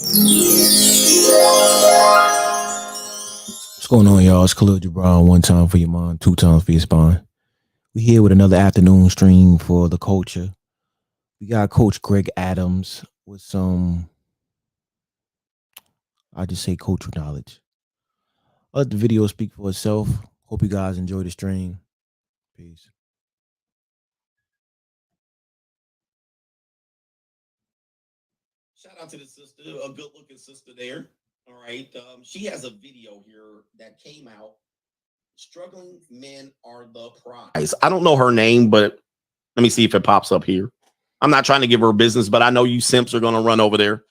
What's going on, y'all? It's Khalil Gibran. One time for your mind, two times for your spine. We here with another afternoon stream for the culture. We got Coach Greg Adams with some, I just say, cultural knowledge. I'll let the video speak for itself. Hope you guys enjoy the stream. Peace. Shout out to the sister, a good looking sister there. All right. She has a video here that came out. Struggling men are the prize. I don't know her name, but let me see if it pops up here. I'm not trying to give her business, but I know you simps are going to run over there.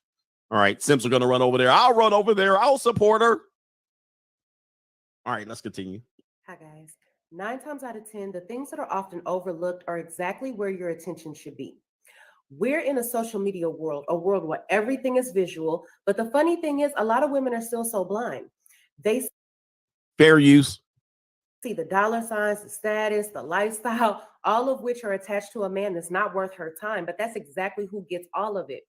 All right. Simps are going to run over there. I'll run over there. I'll support her. All right. Let's continue. Hi, guys. 9 times out of 10, the things that are often overlooked are exactly where your attention should be. We're in a social media world, a world where everything is visual. But the funny thing is, a lot of women are still so blind. They Fair use. see the dollar signs, the status, the lifestyle, all of which are attached to a man that's not worth her time. But that's exactly who gets all of it.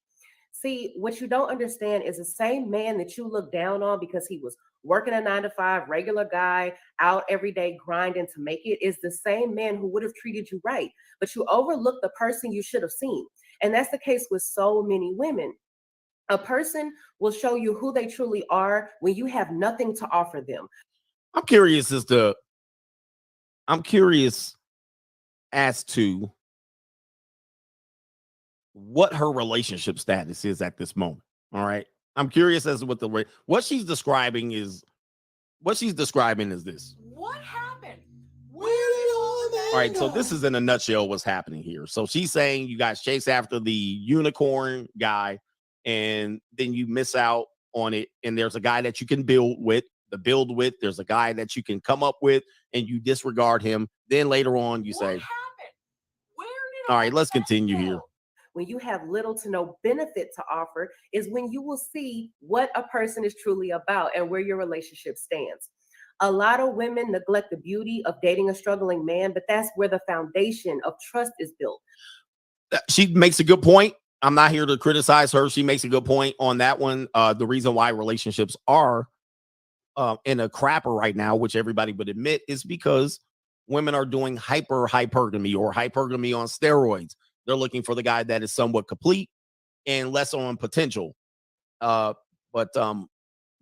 See, what you don't understand is the same man that you look down on because he was working a 9 to 5, regular guy, out every day grinding to make it, is the same man who would have treated you right. But you overlook the person you should have seen. And that's the case with so many women. A person will show you who they truly are when you have nothing to offer them. I'm curious as to what her relationship status is at this moment. All right. I'm curious as to what she's describing is this. What happened? Where did all that All right, so go? this is in a nutshell what's happening here. So she's saying you guys chase after the unicorn guy and then you miss out on it. And there's a guy that you can build with. There's a guy that you can come up with and you disregard him. Then later on you What say, happened? Where did all right, let's that continue go? here. When you have little to no benefit to offer is when you will see what a person is truly about and where your relationship stands. A lot of women neglect the beauty of dating a struggling man, but that's where the foundation of trust is built. She makes a good point. I'm not here to criticize her. She makes a good point on that one. The reason why relationships are in a crapper right now, which everybody would admit, is because women are doing hypergamy or hypergamy on steroids. They're looking for the guy that is somewhat complete and less on potential. But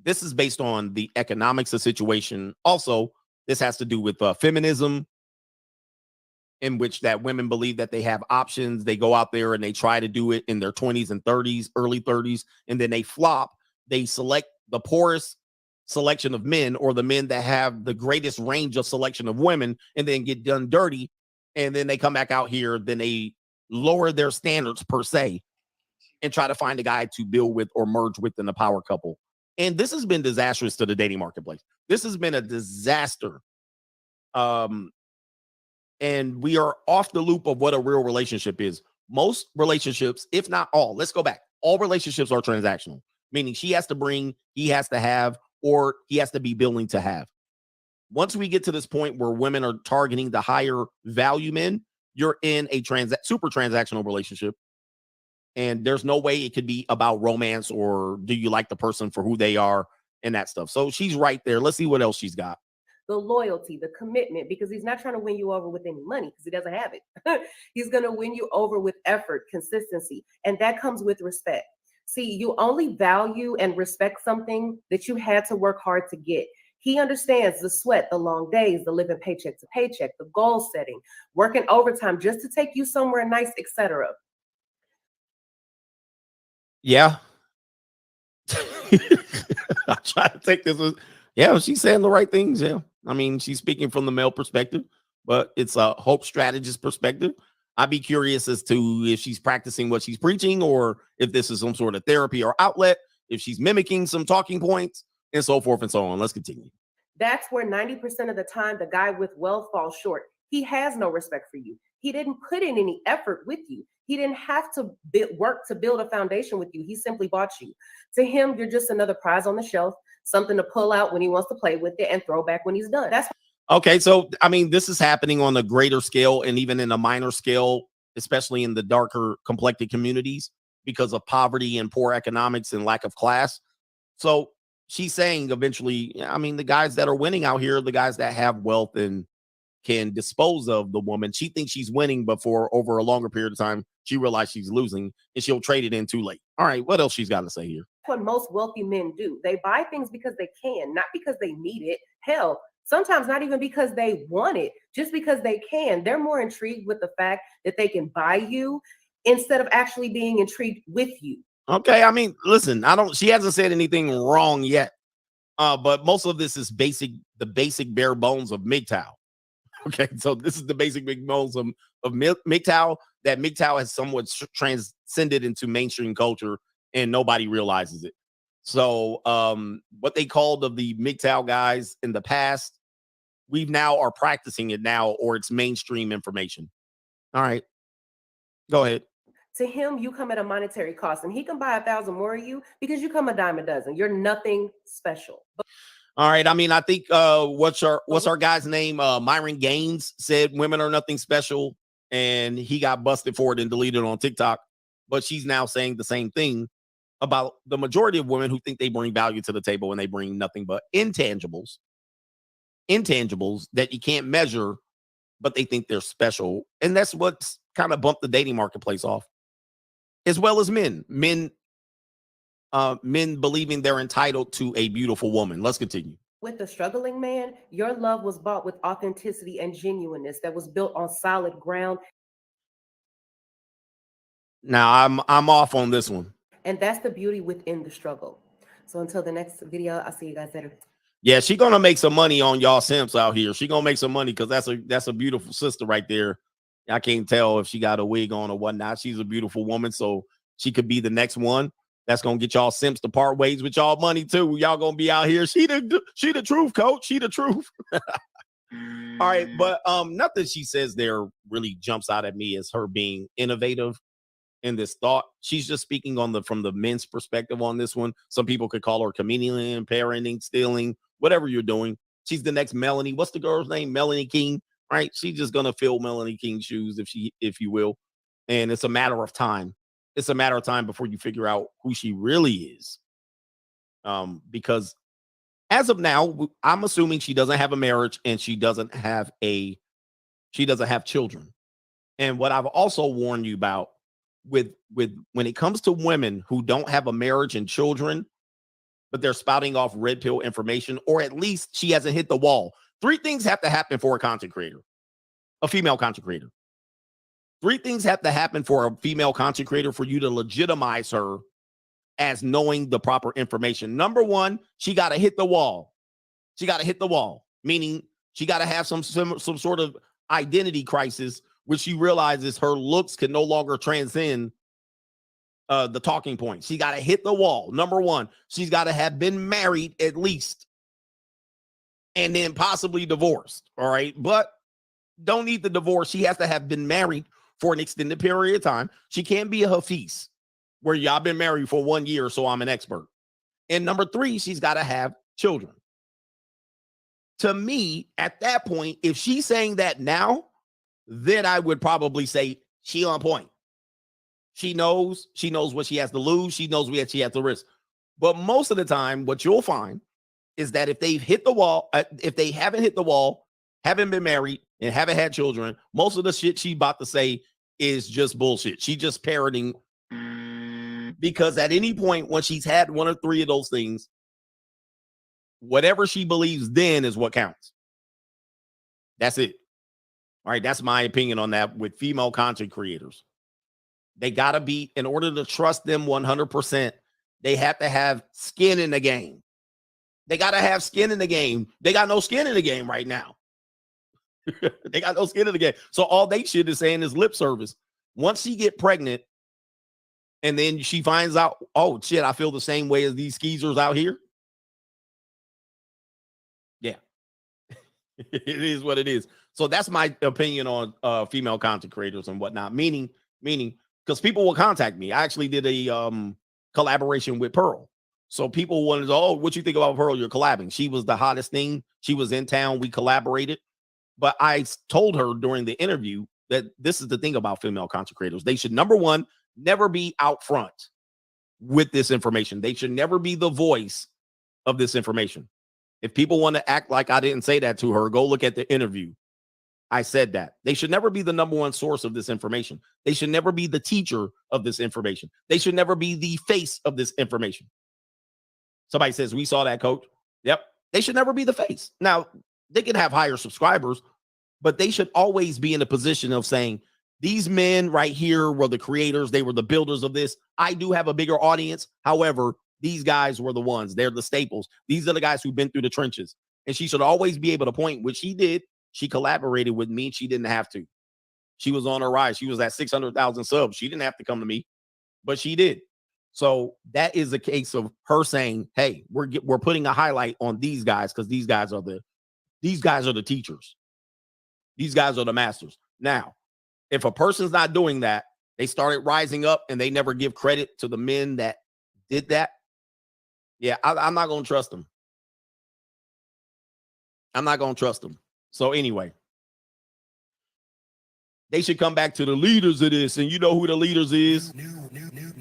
this is based on the economics of the situation. Also, this has to do with feminism, in which that women believe that they have options. They go out there and they try to do it in their 20s and 30s, early 30s, and then they flop. They select the poorest selection of men or the men that have the greatest range of selection of women and then get done dirty. And then they come back out here, then they lower their standards per se and try to find a guy to build with or merge with in a power couple. And this has been disastrous to the dating marketplace. This has been a disaster. And we are off the loop of what a real relationship is. Most relationships, if not all, let's go back. All relationships are transactional, meaning she has to bring, he has to have, or he has to be willing to have. Once we get to this point where women are targeting the higher value men, you're in a super transactional relationship. And there's no way it could be about romance or do you like the person for who they are and that stuff. So she's right there. Let's see what else she's got. The loyalty, the commitment, because he's not trying to win you over with any money because he doesn't have it. He's going to win you over with effort, consistency, and that comes with respect. See, you only value and respect something that you had to work hard to get. He understands the sweat, the long days, the living paycheck to paycheck, the goal setting, working overtime just to take you somewhere nice, etc. Yeah. I try to take this. Yeah, she's saying the right things. Yeah. I mean, she's speaking from the male perspective, but it's a hope strategist perspective. I'd be curious as to if she's practicing what she's preaching or if this is some sort of therapy or outlet, if she's mimicking some talking points and so forth and so on. Let's continue. That's where 90% of the time the guy with wealth falls short. He has no respect for you. He didn't put in any effort with you. He didn't have to work to build a foundation with you. He simply bought you. To him, you're just another prize on the shelf, something to pull out when he wants to play with it and throw back when he's done. That's okay. So, I mean, this is happening on a greater scale and even in a minor scale, especially in the darker complected communities, because of poverty and poor economics and lack of class. So she's saying eventually, I mean, the guys that are winning out here are the guys that have wealth and can dispose of the woman. She thinks she's winning, but for over a longer period of time, she realized she's losing and she'll trade it in too late. All right, what else she's got to say here? What most wealthy men do. They buy things because they can, not because they need it. Hell, sometimes not even because they want it, just because they can. They're more intrigued with the fact that they can buy you instead of actually being intrigued with you. Okay, I mean, listen, she hasn't said anything wrong yet. But most of this is the basic bare bones of MGTOW. Okay, so this is the basic big bones of MGTOW, that MGTOW has somewhat transcended into mainstream culture and nobody realizes it. So what they called of the MGTOW guys in the past, we now are practicing it now, or it's mainstream information. All right, go ahead. To him, you come at a monetary cost, and he can buy 1,000 more of you because you come a dime a dozen. You're nothing special. All right. I mean, I think what's our guy's name? Myron Gaines said women are nothing special, and he got busted for it and deleted on TikTok. But she's now saying the same thing about the majority of women who think they bring value to the table and they bring nothing but intangibles that you can't measure, but they think they're special. And that's what's kind of bumped the dating marketplace off, as well as men believing they're entitled to a beautiful woman. Let's continue. With the struggling man, your love was bought with authenticity and genuineness that was built on solid ground. Now I'm off on this one. And that's the beauty within the struggle. So until the next video, I'll see you guys later. Yeah, she gonna make some money on y'all simps out here. She gonna make some money because that's a beautiful sister right there. I can't tell if she got a wig on or whatnot. She's a beautiful woman, so she could be the next one. That's gonna get y'all simps to part ways with y'all money too. Y'all gonna be out here. She the truth, coach. She the truth. All right, but nothing she says there really jumps out at me as her being innovative in this thought. She's just speaking from the men's perspective on this one. Some people could call her chameleon, parenting, stealing, whatever you're doing. She's the next Melanie. What's the girl's name? Melanie King, right? She's just gonna fill Melanie King's shoes, if you will. And it's a matter of time. It's a matter of time before you figure out who she really is. Because as of now, I'm assuming she doesn't have a marriage and she doesn't have children. And what I've also warned you about with when it comes to women who don't have a marriage and children, but they're spouting off red pill information, or at least she hasn't hit the wall. 3 things have to happen for a content creator, a female content creator. 3 things have to happen for a female content creator for you to legitimize her as knowing the proper information. Number 1, she got to hit the wall. She got to hit the wall, meaning she got to have some sort of identity crisis, which she realizes her looks can no longer transcend the talking point. She got to hit the wall. Number 1, she's got to have been married at least, and then possibly divorced. All right, but don't need the divorce. She has to have been married for an extended period of time. She can't be a Hafiz, where y'all been married for 1 year, so I'm an expert. And number 3, she's got to have children. To me, at that point, if she's saying that now, then I would probably say she on point. She knows what she has to lose. She knows what she has to risk. But most of the time, what you'll find is that if they've hit the wall, if they haven't hit the wall, haven't been married, and haven't had children, most of the shit she about to say is just bullshit. She just parroting, because at any point when she's had 1 or 3 of those things, whatever she believes then is what counts. That's it. All right, that's my opinion on that with female content creators. They got to be, in order to trust them 100%, they have to have skin in the game. They got to have skin in the game. They got no skin in the game right now. They got no skin in the game. So all they shit is saying is lip service. Once she get pregnant and then she finds out, oh shit, I feel the same way as these skeezers out here. Yeah. It is what it is. So that's my opinion on female content creators and whatnot. Meaning, because people will contact me. I actually did a collaboration with Pearl. So people wanted to, oh, what you think about Pearl? You're collabing. She was the hottest thing. She was in town. We collaborated. But I told her during the interview that this is the thing about female content creators. They should, number 1, never be out front with this information. They should never be the voice of this information. If people want to act like I didn't say that to her, go look at the interview. I said that. They should never be the number one source of this information. They should never be the teacher of this information. They should never be the face of this information. Somebody says, we saw that, coach. Yep. They should never be the face. Now, they can have higher subscribers, but they should always be in a position of saying, these men right here were the creators. They were the builders of this. I do have a bigger audience. However, these guys were the ones. They're the staples. These are the guys who've been through the trenches. And she should always be able to point, which she did. She collaborated with me. She didn't have to. She was on her rise. She was at 600,000 subs. She didn't have to come to me, but she did. So that is a case of her saying, hey, we're putting a highlight on these guys because these guys are the teachers. These guys are the masters. Now, if a person's not doing that, they started rising up and they never give credit to the men that did that. Yeah, I'm not going to trust them. I'm not going to trust them. So anyway, they should come back to the leaders of this. And you know who the leaders is.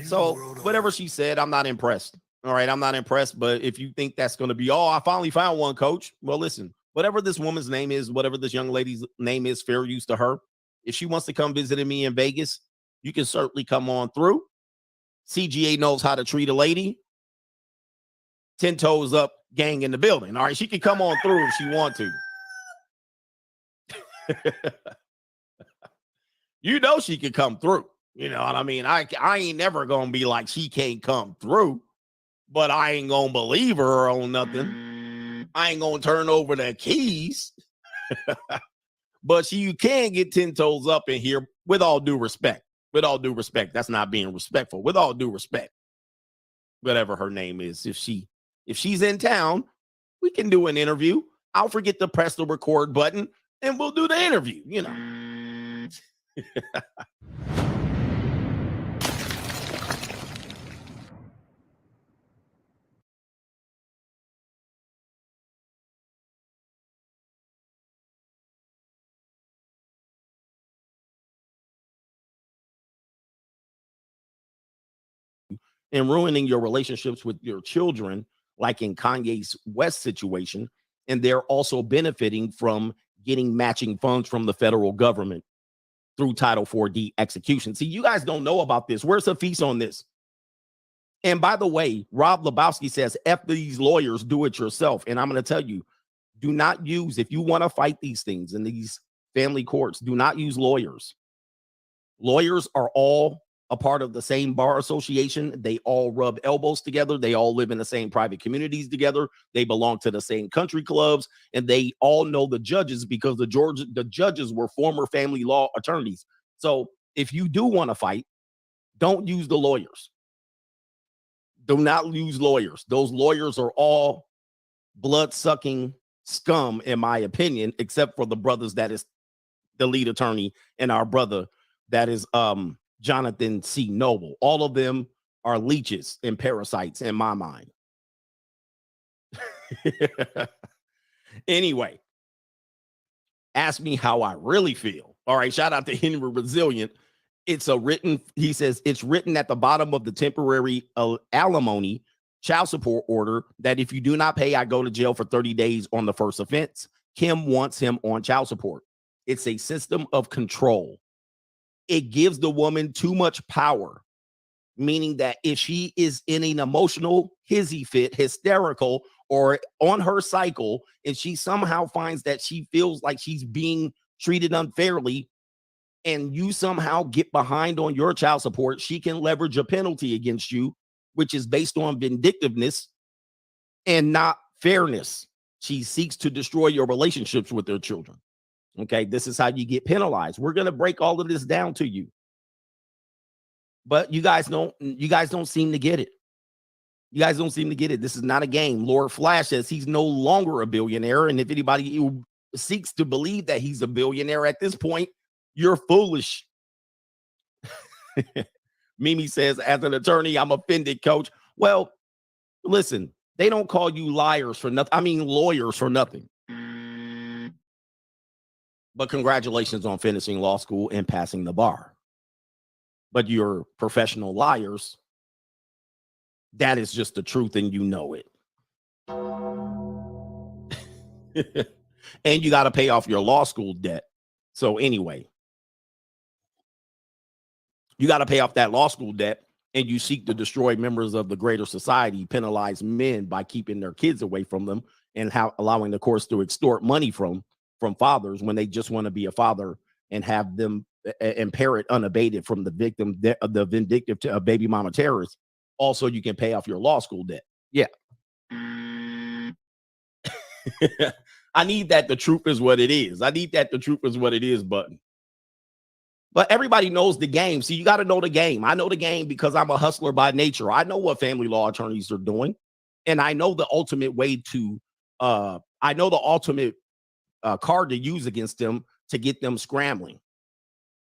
So whatever she said, I'm not impressed. All right, I'm not impressed. But if you think that's going to be, I finally found one, coach. Well, listen, whatever this woman's name is, whatever this young lady's name is, fair use to her. If she wants to come visit me in Vegas, you can certainly come on through. CGA knows how to treat a lady. 10 toes up gang in the building. All right, she can come on through if she want to. You know she can come through. You know what I mean? I ain't never gonna be like she can't come through, but I ain't gonna believe her on nothing. I ain't gonna turn over the keys. But you can get 10 toes up in here with all due respect. With all due respect. That's not being respectful. With all due respect. Whatever her name is. If she's in town, we can do an interview. I'll forget to press the record button and we'll do the interview, you know. And ruining your relationships with your children, like in Kanye's West situation. And they're also benefiting from getting matching funds from the federal government through Title 4D execution. See, you guys don't know about this. Where's the feast on this? And by the way, Rob Lebowski says, F these lawyers, do it yourself. And I'm going to tell you, do not use, if you want to fight these things in these family courts, do not use lawyers. Lawyers are all a part of the same bar association. They all rub elbows together. They all live in the same private communities together. They belong to the same country clubs, and they all know the judges because the judges were former family law attorneys. So if you do want to fight, don't use the lawyers. Do not use lawyers. Those lawyers are all blood-sucking scum, in my opinion, except for the brothers that is the lead attorney and our brother that is Jonathan C. Noble. All of them are leeches and parasites in my mind. Anyway, ask me how I really feel. All right, shout out to Henry Resilient. He says it's written at the bottom of the temporary alimony child support order that if you do not pay, I go to jail for 30 days on the first offense. Kim wants him on child support. It's a system of control. It gives the woman too much power, meaning that if she is in an emotional hissy fit, hysterical, or on her cycle, and she somehow finds that she feels like she's being treated unfairly, and you somehow get behind on your child support, she can leverage a penalty against you, which is based on vindictiveness and not fairness. She seeks to destroy your relationships with their children. Okay, this is how you get penalized. We're going to break all of this down to you. But you guys don't seem to get it. You guys don't seem to get it. This is not a game. Lord Flash says he's no longer a billionaire. And if anybody who seeks to believe that he's a billionaire at this point, you're foolish. Mimi says, as an attorney, I'm offended, coach. Well, listen, they don't call you liars for nothing. I mean, lawyers for nothing. But congratulations on finishing law school and passing the bar. but you're professional liars, that is just the truth and you know it. And you got to pay off your law school debt. So anyway, you got to pay off that law school debt, and you seek to destroy members of the greater society, penalize men by keeping their kids away from them, and allowing the courts to extort money from fathers when they just want to be a father and have them and parent unabated from the victim, the vindictive baby mama terrorists. Also, you can pay off your law school debt. Yeah. I need that the truth is what it is. I need that the truth is what it is button. But everybody knows the game. See, you got to know the game. I know the game because I'm a hustler by nature. I know what family law attorneys are doing. And I know the ultimate way to, I know the ultimate card to use against them to get them scrambling.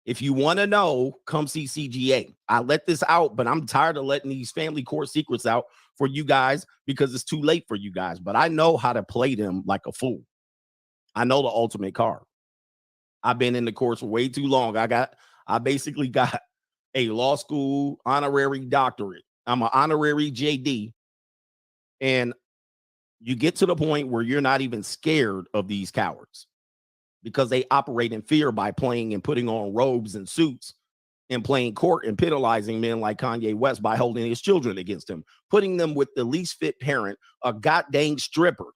If you want to know, come see CGA. I let this out, but I'm tired of letting these family court secrets out for you guys because it's too late for you guys. But I know how to play them like a fool. I know the ultimate card. I've been in the courts for way too long. I basically got a law school honorary doctorate. I'm an honorary JD. And you get to the point where you're not even scared of these cowards because they operate in fear by playing and putting on robes and suits and playing court and penalizing men like Kanye West by holding his children against him, putting them with the least fit parent, a goddamn stripper.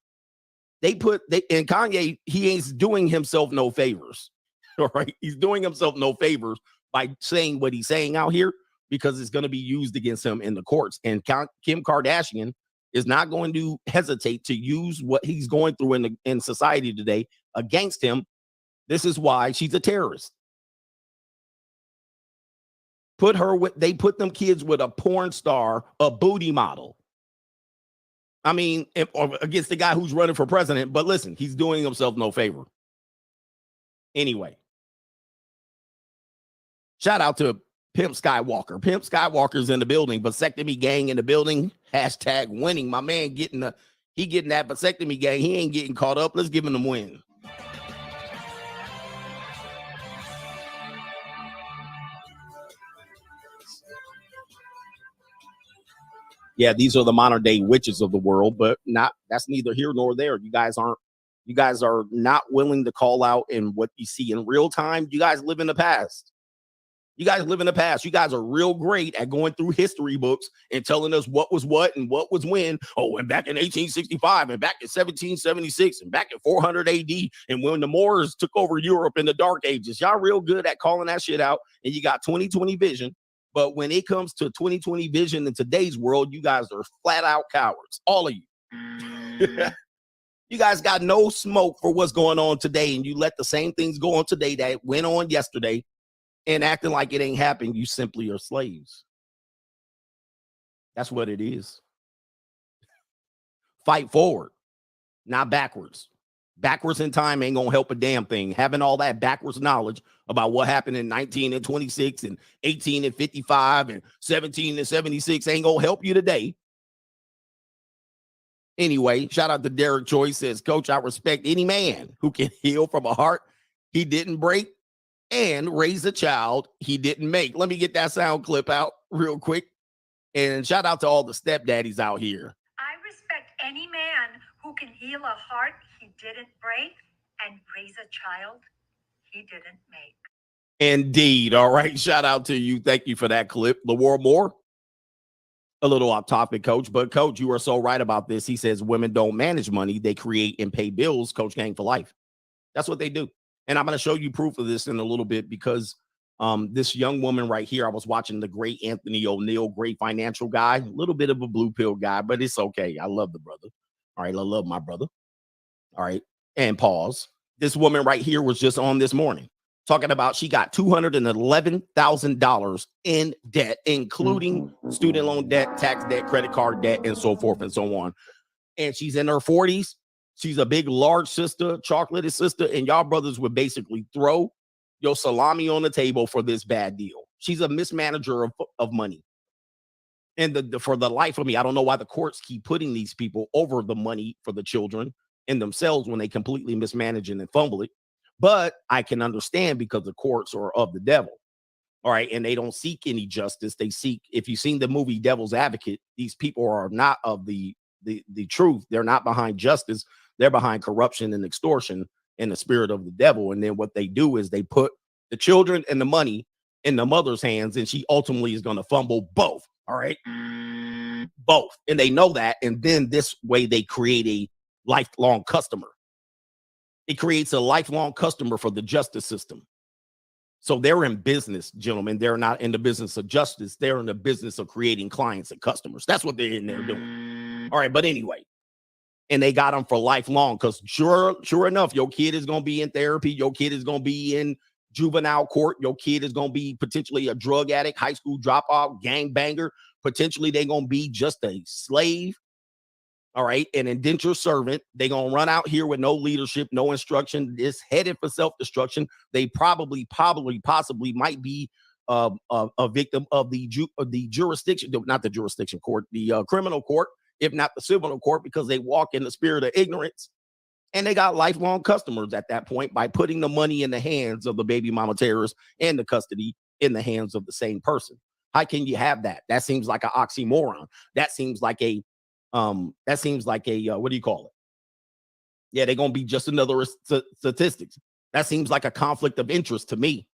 And Kanye, he ain't doing himself no favors. All right. He's doing himself no favors by saying what he's saying out here because it's going to be used against him in the courts. And Kim Kardashian is not going to hesitate to use what he's going through in society today against him. This is why she's a terrorist. They put them kids with a porn star, a booty model. I mean, or against the guy who's running for president. But listen, he's doing himself no favor. Anyway. Shout out to Pimp Skywalker. Pimp Skywalker's in the building. Vasectomy gang in the building. Hashtag winning. My man getting that vasectomy gang. He ain't getting caught up. Let's give him the win. Yeah, these are the modern day witches of the world, but that's neither here nor there. You guys are not willing to call out in what you see in real time. You guys live in the past. You guys are real great at going through history books and telling us what was what and what was when. Oh, and back in 1865 and back in 1776 and back in 400 AD and when the Moors took over Europe in the Dark Ages. Y'all real good at calling that shit out, and you got 20/20 vision. But when it comes to 20/20 vision in today's world, you guys are flat out cowards. All of you. You guys got no smoke for what's going on today, and you let the same things go on today that went on yesterday. And acting like it ain't happened, you simply are slaves. That's what it is. Fight forward, not backwards. Backwards in time ain't gonna help a damn thing. Having all that backwards knowledge about what happened in 1926 and 1855 and 1776 ain't gonna help you today. Anyway, shout out to Derek Joyce. Says, Coach, I respect any man who can heal from a heart he didn't break and raise a child he didn't make. Let me get that sound clip out real quick. And shout out to all the stepdaddies out here. I respect any man who can heal a heart he didn't break and raise a child he didn't make. Indeed. All right. Shout out to you. Thank you for that clip. LeWar Moore. A little off topic, Coach, but Coach, you are so right about this. He says women don't manage money. They create and pay bills. Coach Gang for life. That's what they do. And I'm going to show you proof of this in a little bit because this young woman right here, I was watching the great Anthony O'Neill, great financial guy, a little bit of a blue pill guy, but it's okay. I love the brother. All right. I love my brother. All right. And pause. This woman right here was just on this morning talking about she got $211,000 in debt, including student loan debt, tax debt, credit card debt, and so forth and so on. And she's in her 40s. She's a big, large sister, chocolatey sister, and y'all brothers would basically throw your salami on the table for this bad deal. She's a mismanager of money. And for the life of me, I don't know why the courts keep putting these people over the money for the children and themselves when they completely mismanage and fumble it. But I can understand because the courts are of the devil. All right. And they don't seek any justice. They seek, if you've seen the movie Devil's Advocate, these people are not of the truth. They're not behind justice. They're behind corruption and extortion in the spirit of the devil. And then what they do is they put the children and the money in the mother's hands, and she ultimately is going to fumble both. All right. Both. And they know that. And then this way they create a lifelong customer. It creates a lifelong customer for the justice system. So they're in business, gentlemen. They're not in the business of justice. They're in the business of creating clients and customers. That's what they're in there doing. All right. But anyway, and they got them for lifelong, because sure enough, your kid is going to be in therapy. Your kid is going to be in juvenile court. Your kid is going to be potentially a drug addict, high school dropout, gang banger. Potentially they're going to be just a slave. All right. An indentured servant. They're going to run out here with no leadership, no instruction. It's headed for self-destruction. They possibly might be a victim of the jurisdiction, not the jurisdiction court, the criminal court, if not the civil court, because they walk in the spirit of ignorance. And they got lifelong customers at that point by putting the money in the hands of the baby mama terrorists and the custody in the hands of the same person. How can you have that? That seems like an oxymoron. That seems like a what do you call it? Yeah, they're going to be just another statistics. That seems like a conflict of interest to me.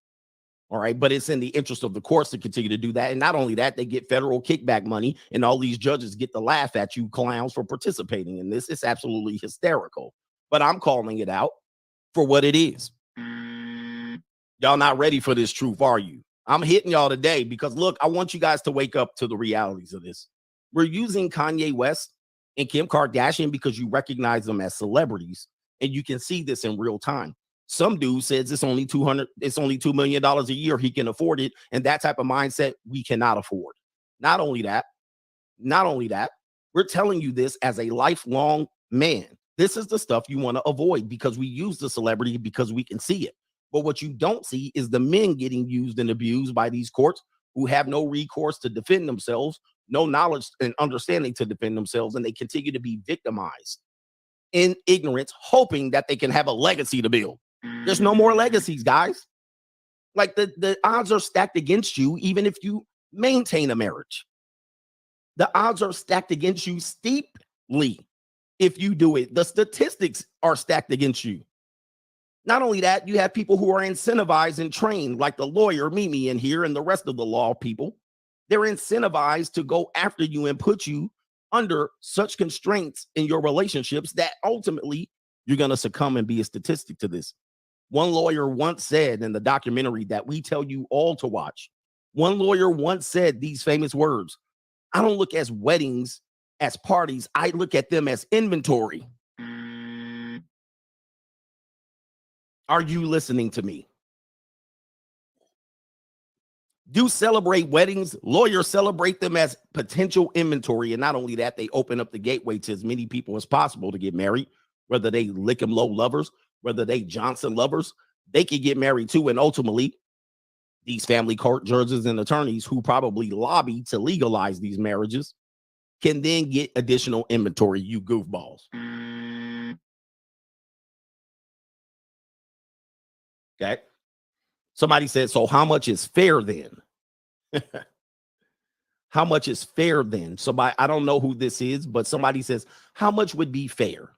All right. But it's in the interest of the courts to continue to do that. And not only that, they get federal kickback money, and all these judges get to laugh at you clowns for participating in this. It's absolutely hysterical. But I'm calling it out for what it is. Y'all not ready for this truth, are you? I'm hitting y'all today because, look, I want you guys to wake up to the realities of this. We're using Kanye West and Kim Kardashian because you recognize them as celebrities, and you can see this in real time. Some dude says it's only $2 million a year. He can afford it. And that type of mindset we cannot afford. Not only that, we're telling you this as a lifelong man. This is the stuff you want to avoid, because we use the celebrity because we can see it. But what you don't see is the men getting used and abused by these courts who have no recourse to defend themselves, no knowledge and understanding to defend themselves, and they continue to be victimized in ignorance, hoping that they can have a legacy to build. There's no more legacies, guys. Like the odds are stacked against you, even if you maintain a marriage. The odds are stacked against you steeply if you do it. The statistics are stacked against you. Not only that, you have people who are incentivized and trained, like the lawyer Mimi in here and the rest of the law people. They're incentivized to go after you and put you under such constraints in your relationships that ultimately you're going to succumb and be a statistic to this. One lawyer once said in the documentary that we tell you all to watch, one lawyer once said these famous words: I don't look at weddings as parties. I look at them as inventory. Are you listening to me? Do celebrate weddings. Lawyers celebrate them as potential inventory. And not only that, they open up the gateway to as many people as possible to get married, whether they lick 'em low lovers, whether they Johnson lovers, they can get married too. And ultimately, these family court judges and attorneys who probably lobby to legalize these marriages can then get additional inventory, you goofballs. Okay. Somebody said, so how much is fair then? How much is fair then? Somebody, I don't know who this is, but somebody says, how much would be fair?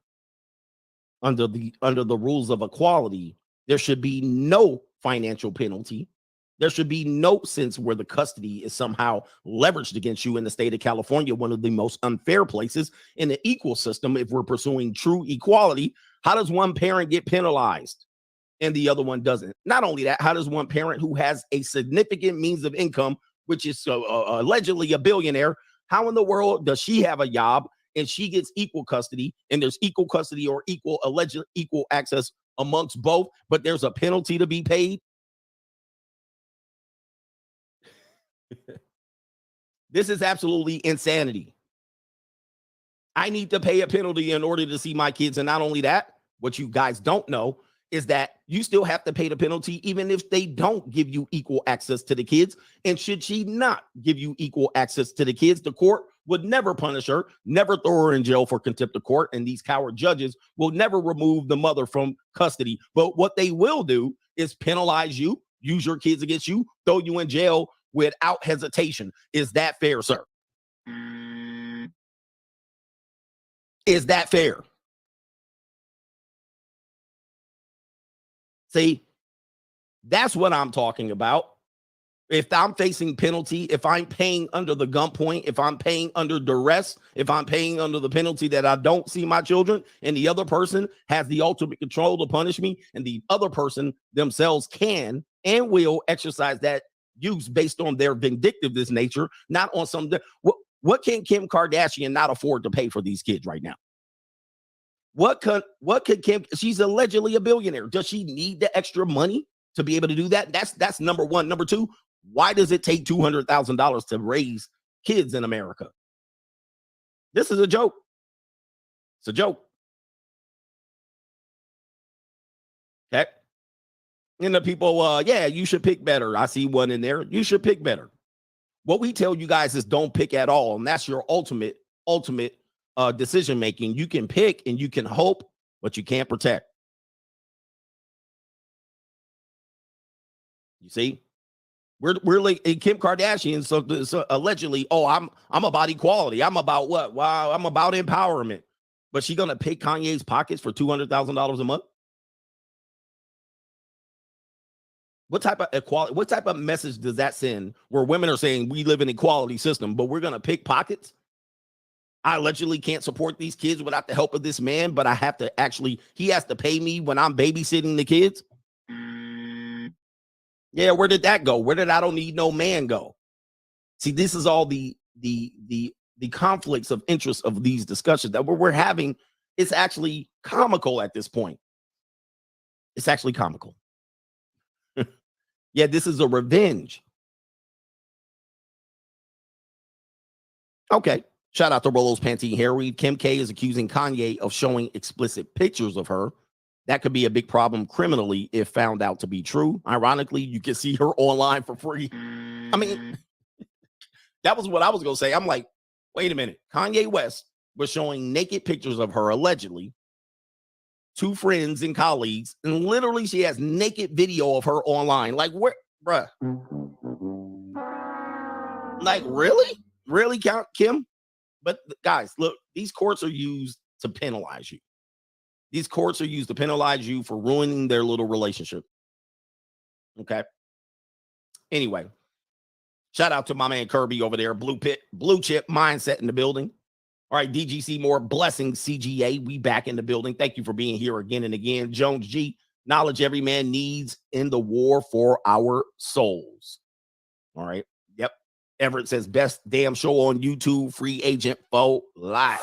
Under the rules of equality, there should be no financial penalty. There should be no sense where the custody is somehow leveraged against you in the state of California, one of the most unfair places in the equal system. If we're pursuing true equality, how does one parent get penalized and the other one doesn't? Not only that, how does one parent who has a significant means of income, which is allegedly a billionaire, how in the world does she have a job and she gets equal custody, and there's equal custody or alleged equal access amongst both, but there's a penalty to be paid? This is absolutely insanity. I need to pay a penalty in order to see my kids. And not only that, what you guys don't know is that you still have to pay the penalty even if they don't give you equal access to the kids. And should she not give you equal access to the kids, the court would never punish her, never throw her in jail for contempt of court. And these coward judges will never remove the mother from custody. But what they will do is penalize you, use your kids against you, throw you in jail without hesitation. Is that fair, sir? Is that fair? See, that's what I'm talking about. If I'm facing penalty, if I'm paying under the gunpoint, if I'm paying under duress, if I'm paying under the penalty that I don't see my children, and the other person has the ultimate control to punish me, and the other person themselves can and will exercise that use based on their vindictiveness nature, not on some. What can Kim Kardashian not afford to pay for these kids right now? What could Kim? She's allegedly a billionaire. Does she need the extra money to be able to do that? That's number one. Number two, why does it take $200,000 to raise kids in America? This is a joke. It's a joke. Okay. And the people, yeah, you should pick better. I see one in there. You should pick better. What we tell you guys is don't pick at all. And that's your ultimate decision making. You can pick and you can hope, but you can't protect. You see? We're like Kim Kardashian, so allegedly, oh, I'm about equality. I'm about what? Wow, I'm about empowerment. But she gonna pick Kanye's pockets for $200,000 a month? What type of equality? What type of message does that send? Where women are saying we live in an equality system, but we're gonna pick pockets? I allegedly can't support these kids without the help of this man, but I have to he has to pay me when I'm babysitting the kids. Yeah, where did that go? Where did I don't need no man go? See, this is all the conflicts of interest of these discussions that we're having. It's actually comical at this point. It's actually comical. Yeah, this is a revenge. Okay. Shout out to Rolo's Pantene Hair Read. Kim K is accusing Kanye of showing explicit pictures of her. That could be a big problem criminally if found out to be true. Ironically, you can see her online for free. I mean, that was what I was going to say. I'm like, wait a minute. Kanye West was showing naked pictures of her, allegedly, to friends and colleagues. And literally, she has naked video of her online. Like, where, bruh? Like, really? Really, Kim? But guys, look, these courts are used to penalize you. These courts are used to penalize you for ruining their little relationship. Okay. Anyway, shout out to my man Kirby over there. Blue chip mindset in the building. All right, DGC more blessings, CGA. We back in the building. Thank you for being here again and again. Jones G, knowledge every man needs in the war for our souls. All right. Yep. Everett says best damn show on YouTube. Free Agent for life.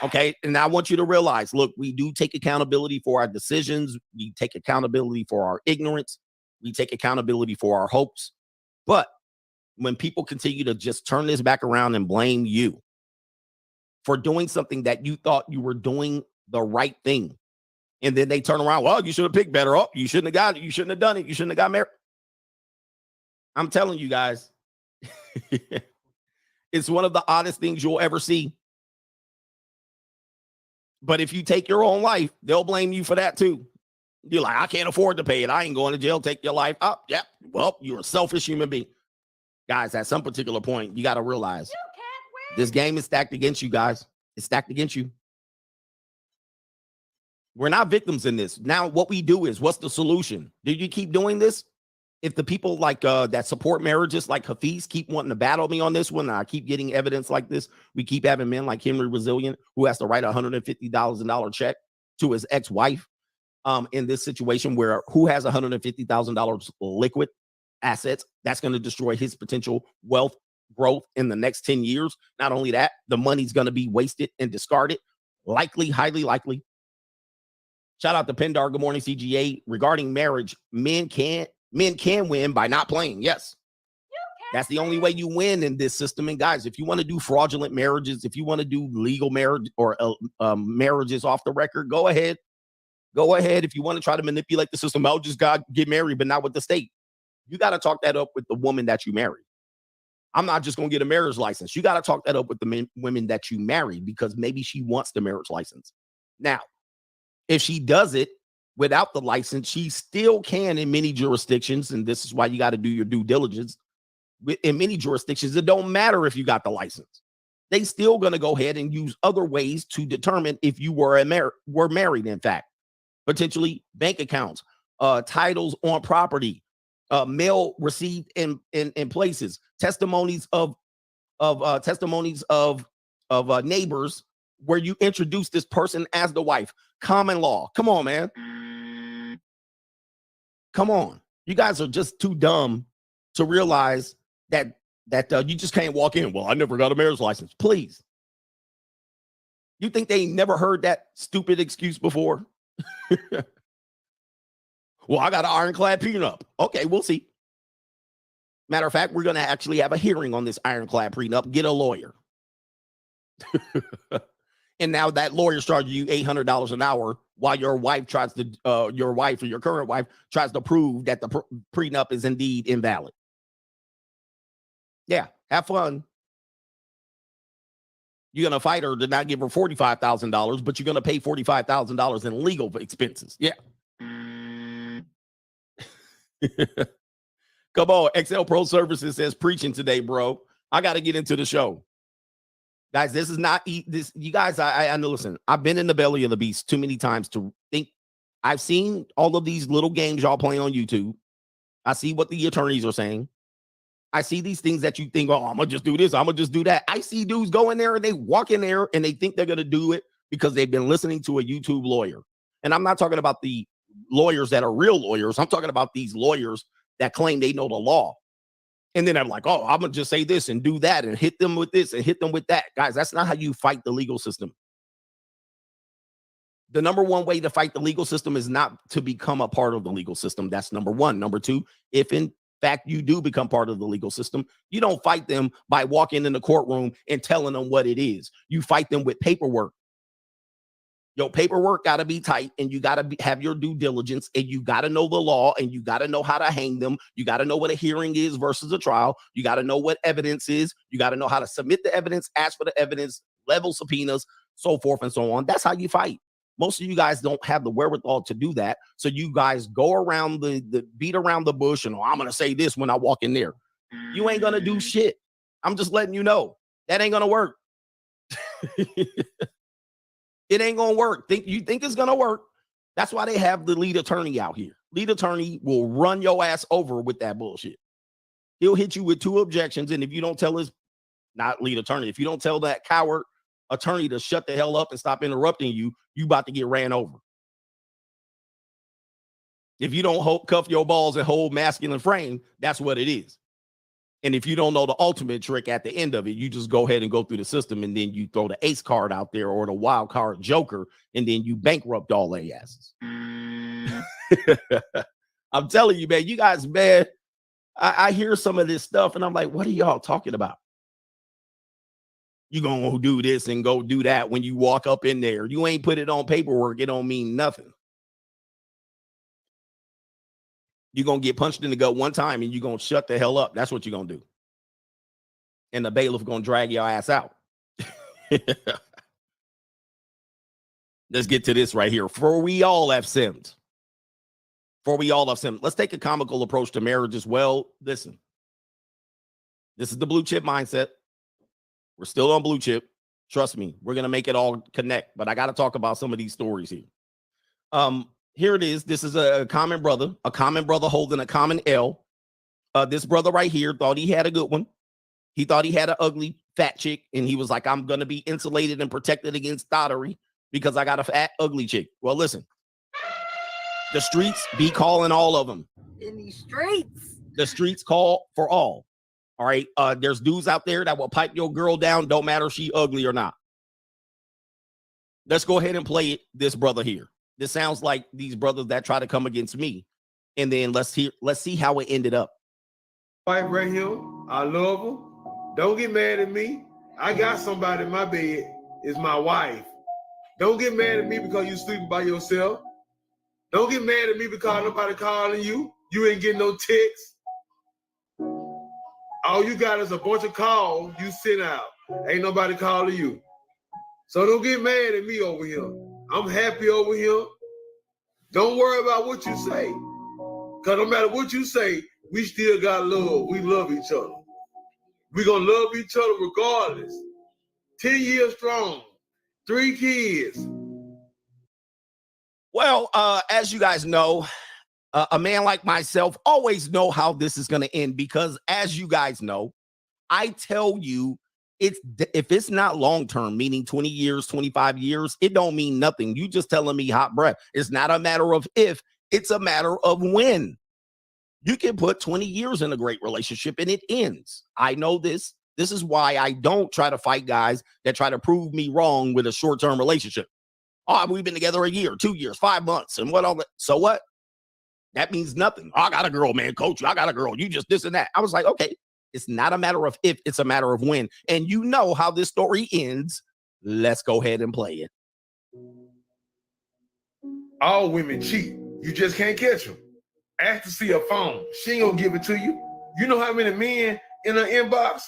Okay, and I want you to realize, look, we do take accountability for our decisions. We take accountability for our ignorance. We take accountability for our hopes. But when people continue to just turn this back around and blame you for doing something that you thought you were doing the right thing, and then they turn around, well, you should have picked better up. You shouldn't have got it. You shouldn't have done it. You shouldn't have got married. I'm telling you guys, it's one of the oddest things you'll ever see. But if you take your own life, they'll blame you for that too. You're like, I can't afford to pay it. I ain't going to jail. Take your life up. Yep. Well, you're a selfish human being. Guys, at some particular point, you got to realize this game is stacked against you guys. It's stacked against you. We're not victims in this. Now, what we do is, what's the solution? Do you keep doing this? If the people like that support marriages like Hafiz keep wanting to battle me on this one, and I keep getting evidence like this, we keep having men like Henry Resilient who has to write $150,000 check to his ex-wife in this situation where who has $150,000 liquid assets that's going to destroy his potential wealth growth in the next 10 years. Not only that, the money's going to be wasted and discarded. Likely, highly likely. Shout out to Pendar. Good morning, CGA. Regarding marriage, men can win by not playing. Yes. That's the only way you win in this system. And guys, if you want to do fraudulent marriages, if you want to do legal marriage or marriages off the record, go ahead. Go ahead. If you want to try to manipulate the system, I'll just get married, but not with the state. You got to talk that up with the woman that you marry. I'm not just going to get a marriage license. You got to talk that up with the women that you marry because maybe she wants the marriage license. Now, if she does it, without the license, she still can in many jurisdictions. And this is why you got to do your due diligence. In many jurisdictions, it don't matter if you got the license. They still going to go ahead and use other ways to determine if you were married, in fact. Potentially bank accounts, titles on property, mail received in places, testimonies of neighbors where you introduce this person as the wife. Common law. Come on, man. Come on. You guys are just too dumb to realize that you just can't walk in. Well, I never got a marriage license. Please. You think they never heard that stupid excuse before? Well, I got an ironclad prenup. Okay, we'll see. Matter of fact, we're going to actually have a hearing on this ironclad prenup. Get a lawyer. And now that lawyer's charging you $800 an hour while your wife or your current wife tries to prove that the prenup is indeed invalid. Yeah, have fun. You're going to fight her to not give her $45,000, but you're going to pay $45,000 in legal expenses. Yeah. Come on. XL Pro Services says preaching today, bro. I got to get into the show. Guys, this is not this. You guys, I know, listen, I've been in the belly of the beast too many times to think. I've seen all of these little games y'all playing on YouTube. I see what the attorneys are saying. I see these things that you think, oh, I'm going to just do this. I'm going to just do that. I see dudes go in there and they walk in there and they think they're going to do it because they've been listening to a YouTube lawyer. And I'm not talking about the lawyers that are real lawyers. I'm talking about these lawyers that claim they know the law. And then I'm like, oh, I'm going to just say this and do that and hit them with this and hit them with that. Guys, that's not how you fight the legal system. The number one way to fight the legal system is not to become a part of the legal system. That's number one. Number two, if in fact you do become part of the legal system, you don't fight them by walking in the courtroom and telling them what it is. You fight them with paperwork. Your paperwork got to be tight, and you got to have your due diligence, and you got to know the law, and you got to know how to hang them. You got to know what a hearing is versus a trial. You got to know what evidence is. You got to know how to submit the evidence, ask for the evidence, level subpoenas, so forth and so on. That's how you fight. Most of you guys don't have the wherewithal to do that. So you guys go around the beat around the bush and, oh, I'm going to say this when I walk in there. You ain't going to do shit. I'm just letting you know. That ain't going to work. It ain't going to work. You think it's going to work. That's why they have the lead attorney out here. Lead attorney will run your ass over with that bullshit. He'll hit you with 2 objections. And if you don't tell his, not lead attorney, if you don't tell that coward attorney to shut the hell up and stop interrupting you, you about to get ran over. If you don't cuff your balls and hold masculine frame, that's what it is. And if you don't know the ultimate trick at the end of it, you just go ahead and go through the system, and then you throw the ace card out there or the wild card joker, and then you bankrupt all their asses. I'm telling you, man, you guys, man, I hear some of this stuff and I'm like, what are y'all talking about? You gonna do this and go do that when you walk up in there. You ain't put it on paperwork. It don't mean nothing. You're going to get punched in the gut one time and you're going to shut the hell up. That's what you're going to do. And the bailiff going to drag your ass out. Let's get to this right here. For we all have sinned. For we all have sinned. Let's take a comical approach to marriage as well. Listen, this is the blue chip mindset. We're still on blue chip. Trust me, we're going to make it all connect. But I got to talk about some of these stories here. Here it is. This is a common brother holding a common L. This brother right here thought he had a good one. He thought he had an ugly fat chick, and he was like, I'm going to be insulated and protected against thottery because I got a fat, ugly chick. Well, listen, the streets be calling all of them. In these streets. The streets call for all. All right. There's dudes out there that will pipe your girl down. Don't matter if she ugly or not. Let's go ahead and play it. This brother here. This sounds like these brothers that try to come against me. And then let's see how it ended up. Wife right here. I love her. Don't get mad at me. I got somebody in my bed. It's my wife. Don't get mad at me because you sleeping by yourself. Don't get mad at me because nobody calling you. You ain't getting no texts. All you got is a bunch of calls you sent out. Ain't nobody calling you. So don't get mad at me over here. I'm happy over here. Don't worry about what you say. Because no matter what you say, we still got love. We love each other. We're going to love each other regardless. 10 years strong. 3 kids. Well, as you guys know, a man like myself always know how this is going to end because, as you guys know, I tell you, if it's not long term, meaning 20 years, 25 years, it don't mean nothing. You just telling me hot breath. It's not a matter of if, it's a matter of when. You can put 20 years in a great relationship and it ends. I know this. This is why I don't try to fight guys that try to prove me wrong with a short-term relationship. Oh, we've been together a year, 2 years, 5 months, and what all that. So what? That means nothing. Oh, I got a girl, man, coach. I got a girl. You just this and that. I was like, okay, it's not a matter of if, it's a matter of when. And you know how this story ends. Let's go ahead and play it. All women cheat. You just can't catch them. Ask to see her phone. She ain't gonna give it to you. You know how many men in her inbox?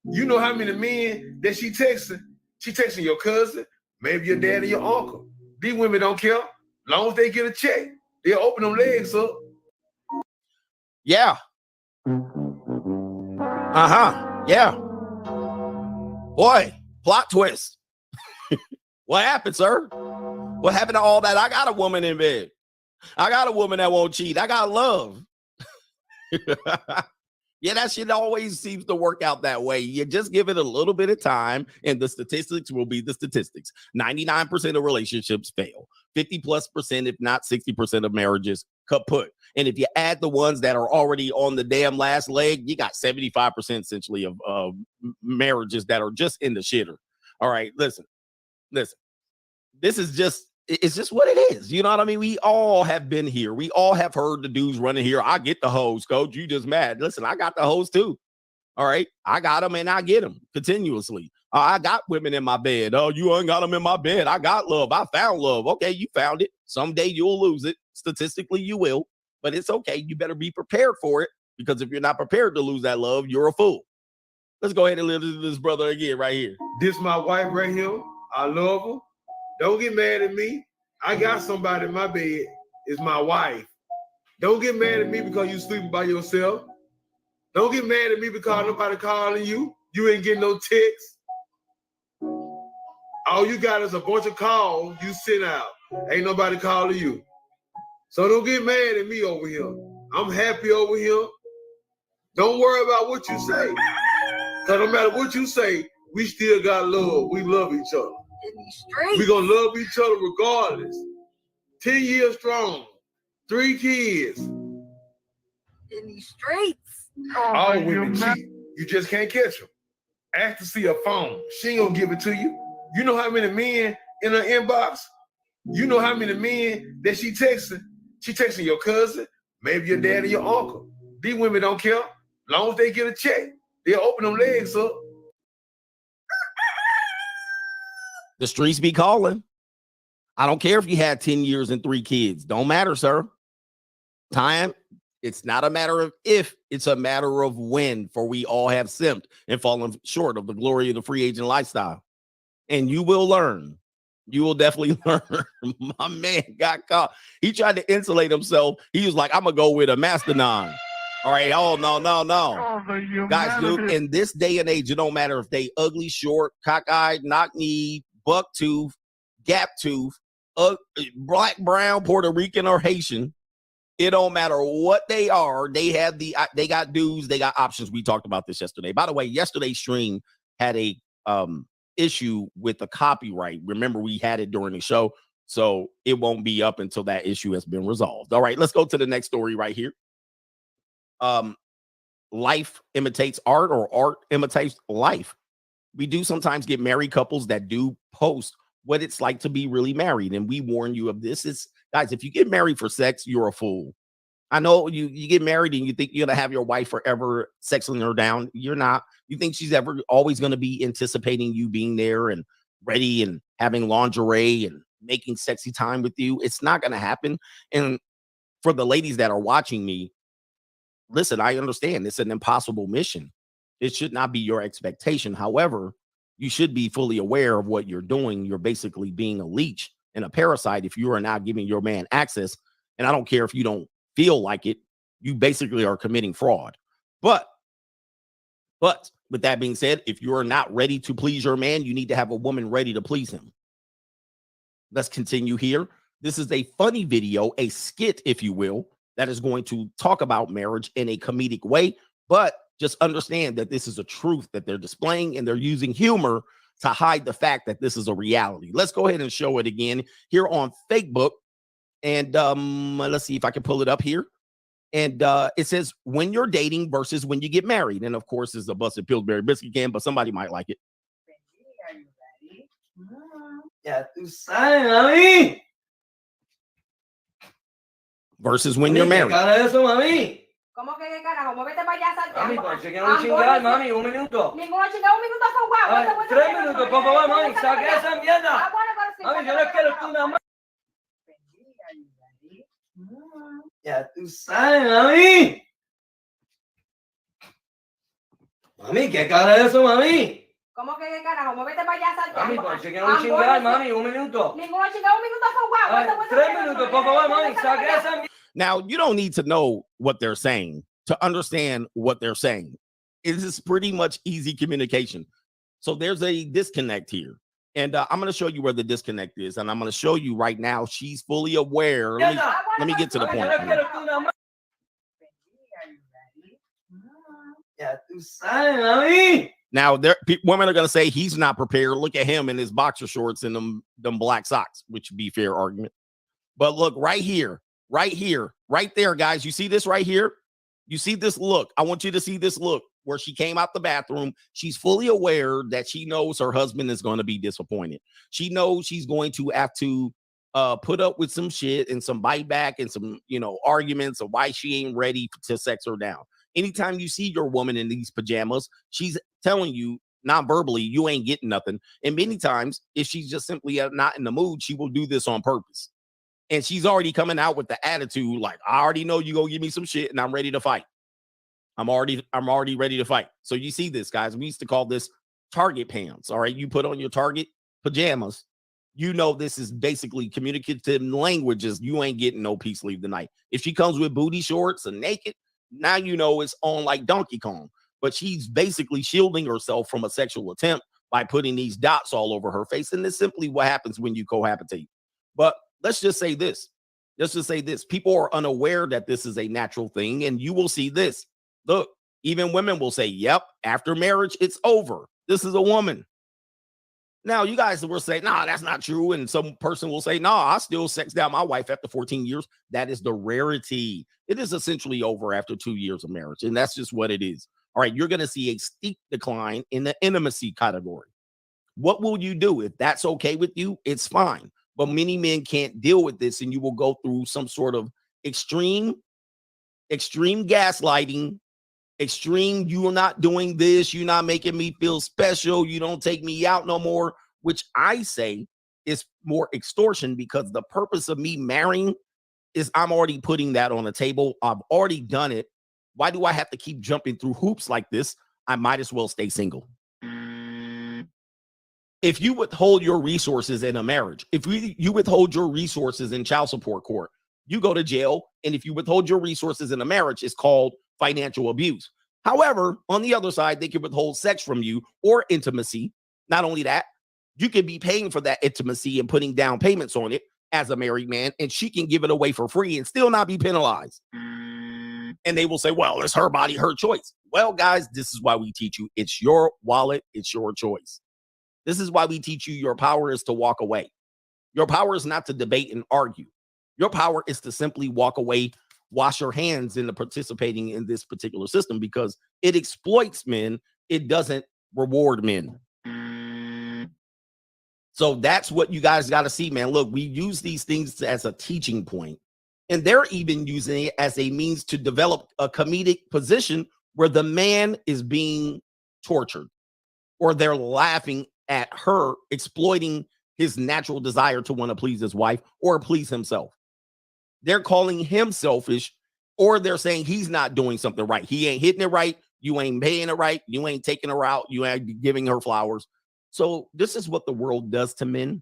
You know how many men that she texting? She texting your cousin, maybe your dad or your uncle. These women don't care. As long as they get a check, they'll open them legs up. Yeah. Yeah. Boy, plot twist. What happened, sir? What happened to all that? I got a woman in bed. I got a woman that won't cheat. I got love. Yeah, that shit always seems to work out that way. You just give it a little bit of time, and the statistics will be the statistics. 99% of relationships fail. 50+%, if not 60% of marriages kaput. And if you add the ones that are already on the damn last leg, you got 75% essentially of marriages that are just in the shitter. All right, listen. This is just, it's just what it is. You know what I mean? We all have been here. We all have heard the dudes running here. I get the hoes, coach. You just mad. Listen, I got the hoes too. All right. I got them and I get them continuously. I got women in my bed. Oh, you ain't got them in my bed. I got love. I found love. Okay, you found it. Someday you'll lose it. Statistically, you will. But it's okay. You better be prepared for it, because if you're not prepared to lose that love, you're a fool. Let's go ahead and listen to this brother again right here. This my wife right here. I love her. Don't get mad at me. I got somebody in my bed. It's my wife. Don't get mad at me because you sleeping by yourself. Don't get mad at me because nobody calling you. You ain't getting no texts. All you got is a bunch of calls you sent out. Ain't nobody calling you. So don't get mad at me over here. I'm happy over here. Don't worry about what you say. Because no matter what you say, we still got love. We love each other. We're going to love each other regardless. 10 years strong. 3 kids. In these streets. All women cheat. You just can't catch them. Ask to see her phone. She ain't going to give it to you. You know how many men in her inbox? You know how many men that she texting? She texting your cousin, maybe your dad or your uncle. These women don't care. As long as they get a check, they'll open them legs up. The streets be calling. I don't care if you had 10 years and 3 kids. Don't matter, sir. Time, it's not a matter of if, it's a matter of when, for we all have simped and fallen short of the glory of the free agent lifestyle. And you will learn. You will definitely learn. My man got caught. He tried to insulate himself. He was like, I'm going to go with a Mastodon. All right. Oh, no. Guys, dude, in this day and age, it don't matter if they ugly, short, cockeyed, knock-kneed, buck-tooth, gap-tooth, black, brown, Puerto Rican, or Haitian. It don't matter what they are. They got dues. They got options. We talked about this yesterday. By the way, yesterday's stream had a issue with the copyright. Remember, we had it during the show, so it won't be up until that issue has been resolved. All right, let's go to the next story right here. Life imitates art, or art imitates life. We do sometimes get married couples that do post what it's like to be really married, and we warn you of this. Is, guys, if you get married for sex, you're a fool. I know you get married and you think you're gonna have your wife forever sexing her down. You're not. You think she's always gonna be anticipating you being there and ready and having lingerie and making sexy time with you. It's not gonna happen. And for the ladies that are watching me, listen, I understand it's an impossible mission. It should not be your expectation. However, you should be fully aware of what you're doing. You're basically being a leech and a parasite if you are not giving your man access. And I don't care if you don't feel like it, you basically are committing fraud. But with that being said, if you are not ready to please your man, you need to have a woman ready to please him. Let's continue here. This is a funny video, a skit, if you will, that is going to talk about marriage in a comedic way. But just understand that this is a truth that they're displaying, and they're using humor to hide the fact that this is a reality. Let's go ahead and show it again here on Facebook. And let's see if I can pull it up here. And it says, when you're dating versus when you get married. And of course, it's a busted Pillsbury biscuit can, but somebody might like it. Are you ready? Ya tú sabes, mami. Versus when you're married. ¿Qué eso, mami? ¿Cómo que qué carajo? Muévete para allá, Santiago. Mami, pues que no chingar, mami, un minuto. Ninguno chingar, un minuto fue guau. 3 minutos, por favor, mami, saque esa mierda. Mami, yo no quiero tú nada más. Ya tú sabes, mami. Mami, ¿qué cara es eso, mami? ¿Cómo que qué carajo? Muévete para allá, Santiago. Mami, pues que no chingar, mami, un minuto. Ninguno chingar, un minuto fue guau. 3 minutos, por favor, mami, saque esa mierda. Now, you don't need to know what they're saying to understand what they're saying. It is pretty much easy communication. So there's a disconnect here. And I'm going to show you where the disconnect is. And I'm going to show you right now. She's fully aware. Let me get to the point. Now, women are going to say he's not prepared. Look at him in his boxer shorts and them black socks, which would be fair argument. But look right here, right there, guys. You see this right here? You see this look? I want you to see this look where she came out the bathroom. She's fully aware that she knows her husband is going to be disappointed. She knows she's going to have to put up with some shit and some bite back and some, arguments of why she ain't ready to sex her down. Anytime you see your woman in these pajamas, she's telling you non-verbally, you ain't getting nothing. And many times, if she's just simply not in the mood, she will do this on purpose. And she's already coming out with the attitude like, I already know you gonna give me some shit and I'm ready to fight. I'm already ready to fight. So you see this, guys. We used to call this Target pants. All right. You put on your Target pajamas. This is basically communicative languages. You ain't getting no peace leave tonight. If she comes with booty shorts and naked, now it's on like Donkey Kong. But she's basically shielding herself from a sexual attempt by putting these dots all over her face. And this is simply what happens when you cohabitate. But let's just say this. People are unaware that this is a natural thing. And you will see this. Look, even women will say, yep, after marriage, it's over. This is a woman. Now, you guys will say, nah, that's not true. And some person will say, nah, I still sex down my wife after 14 years. That is the rarity. It is essentially over after 2 years of marriage. And that's just what it is. All right, you're going to see a steep decline in the intimacy category. What will you do? If that's okay with you, it's fine. But many men can't deal with this, and you will go through some sort of extreme gaslighting, extreme, you are not doing this, you're not making me feel special, you don't take me out no more, which I say is more extortion, because the purpose of me marrying is I'm already putting that on the table. I've already done it. Why do I have to keep jumping through hoops like this? I might as well stay single. If you withhold your resources in a marriage, if you withhold your resources in child support court, you go to jail. And if you withhold your resources in a marriage, it's called financial abuse. However, on the other side, they can withhold sex from you or intimacy. Not only that, you can be paying for that intimacy and putting down payments on it as a married man, and she can give it away for free and still not be penalized. And they will say, well, it's her body, her choice. Well, guys, this is why we teach you. It's your wallet. It's your choice. This is why we teach you your power is to walk away. Your power is not to debate and argue. Your power is to simply walk away, wash your hands in the participating in this particular system, because it exploits men. It doesn't reward men. So that's what you guys got to see, man. Look, we use these things as a teaching point, and they're even using it as a means to develop a comedic position where the man is being tortured, or they're laughing at her exploiting his natural desire to want to please his wife or please himself. They're calling him selfish, or they're saying he's not doing something right. He ain't hitting it right. You ain't paying it right. You ain't taking her out. You ain't giving her flowers. So this is what the world does to men.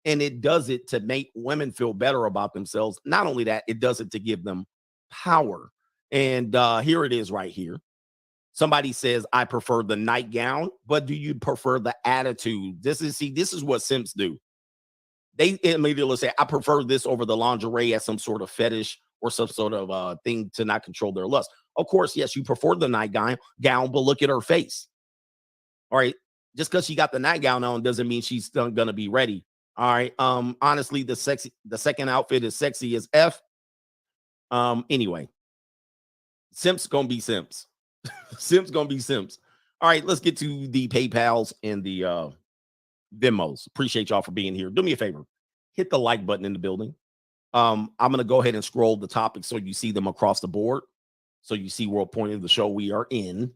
And it does it to make women feel better about themselves. Not only that, it does it to give them power. And here it is right here. Somebody says, I prefer the nightgown, but do you prefer the attitude? This is what simps do. They immediately say, I prefer this over the lingerie as some sort of fetish or some sort of thing to not control their lust. Of course, yes, you prefer the nightgown, but look at her face. All right. Just because she got the nightgown on doesn't mean she's going to be ready. All right. Honestly, the second outfit is sexy as F. Anyway, simps gonna be simps. Simps gonna be simps. All right, let's get to the PayPals and the Venmos. Appreciate y'all for being here. Do me a favor, hit the like button in the building. I'm gonna go ahead and scroll the topics so you see them across the board, so you see what point of the show we are in,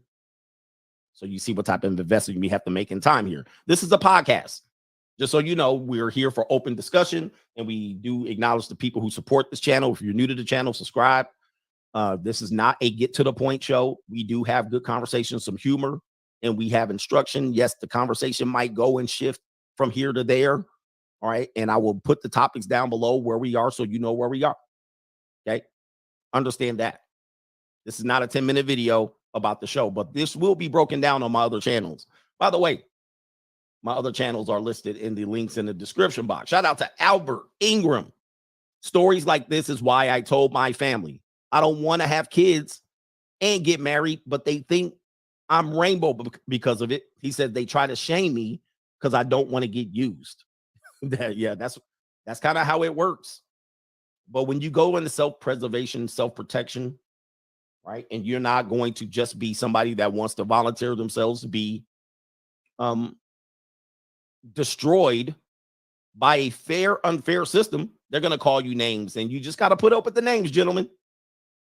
so you see what type of investment you have to make in time here. This is a podcast. Just so you know, we're here for open discussion, and we do acknowledge the people who support this channel. If you're new to the channel, subscribe. This is not a get to the point show. We do have good conversations, some humor, and we have instruction. Yes, the conversation might go and shift from here to there. All right. And I will put the topics down below where we are so you know where we are. Okay. Understand that. This is not a 10-minute video about the show, but this will be broken down on my other channels. By the way, my other channels are listed in the links in the description box. Shout out to Albert Ingram. Stories like this is why I told my family I don't want to have kids and get married, but they think I'm rainbow because of it. He said they try to shame me because I don't want to get used. Yeah, that's kind of how it works. But when you go into self-preservation, self-protection, right, and you're not going to just be somebody that wants to volunteer themselves to be destroyed by a fair, unfair system, they're going to call you names, and you just got to put up with the names, gentlemen.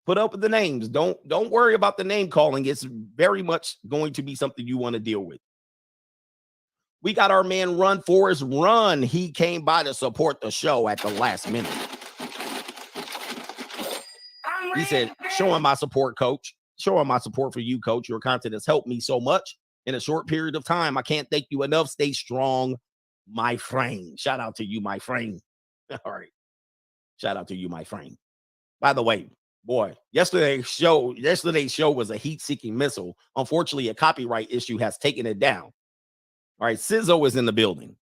Put up with the names. Don't worry about the name calling. It's very much going to be something you want to deal with. We got our man Run Forrest Run. He came by to support the show at the last minute. He said, showing my support, coach. Showing my support for you, coach. Your content has helped me so much in a short period of time. I can't thank you enough. Stay strong, my friend. Shout out to you, my friend. All right. Shout out to you, my friend. By the way, boy, yesterday's show was a heat-seeking missile. Unfortunately, a copyright issue has taken it down. All right, Sizzo is in the building.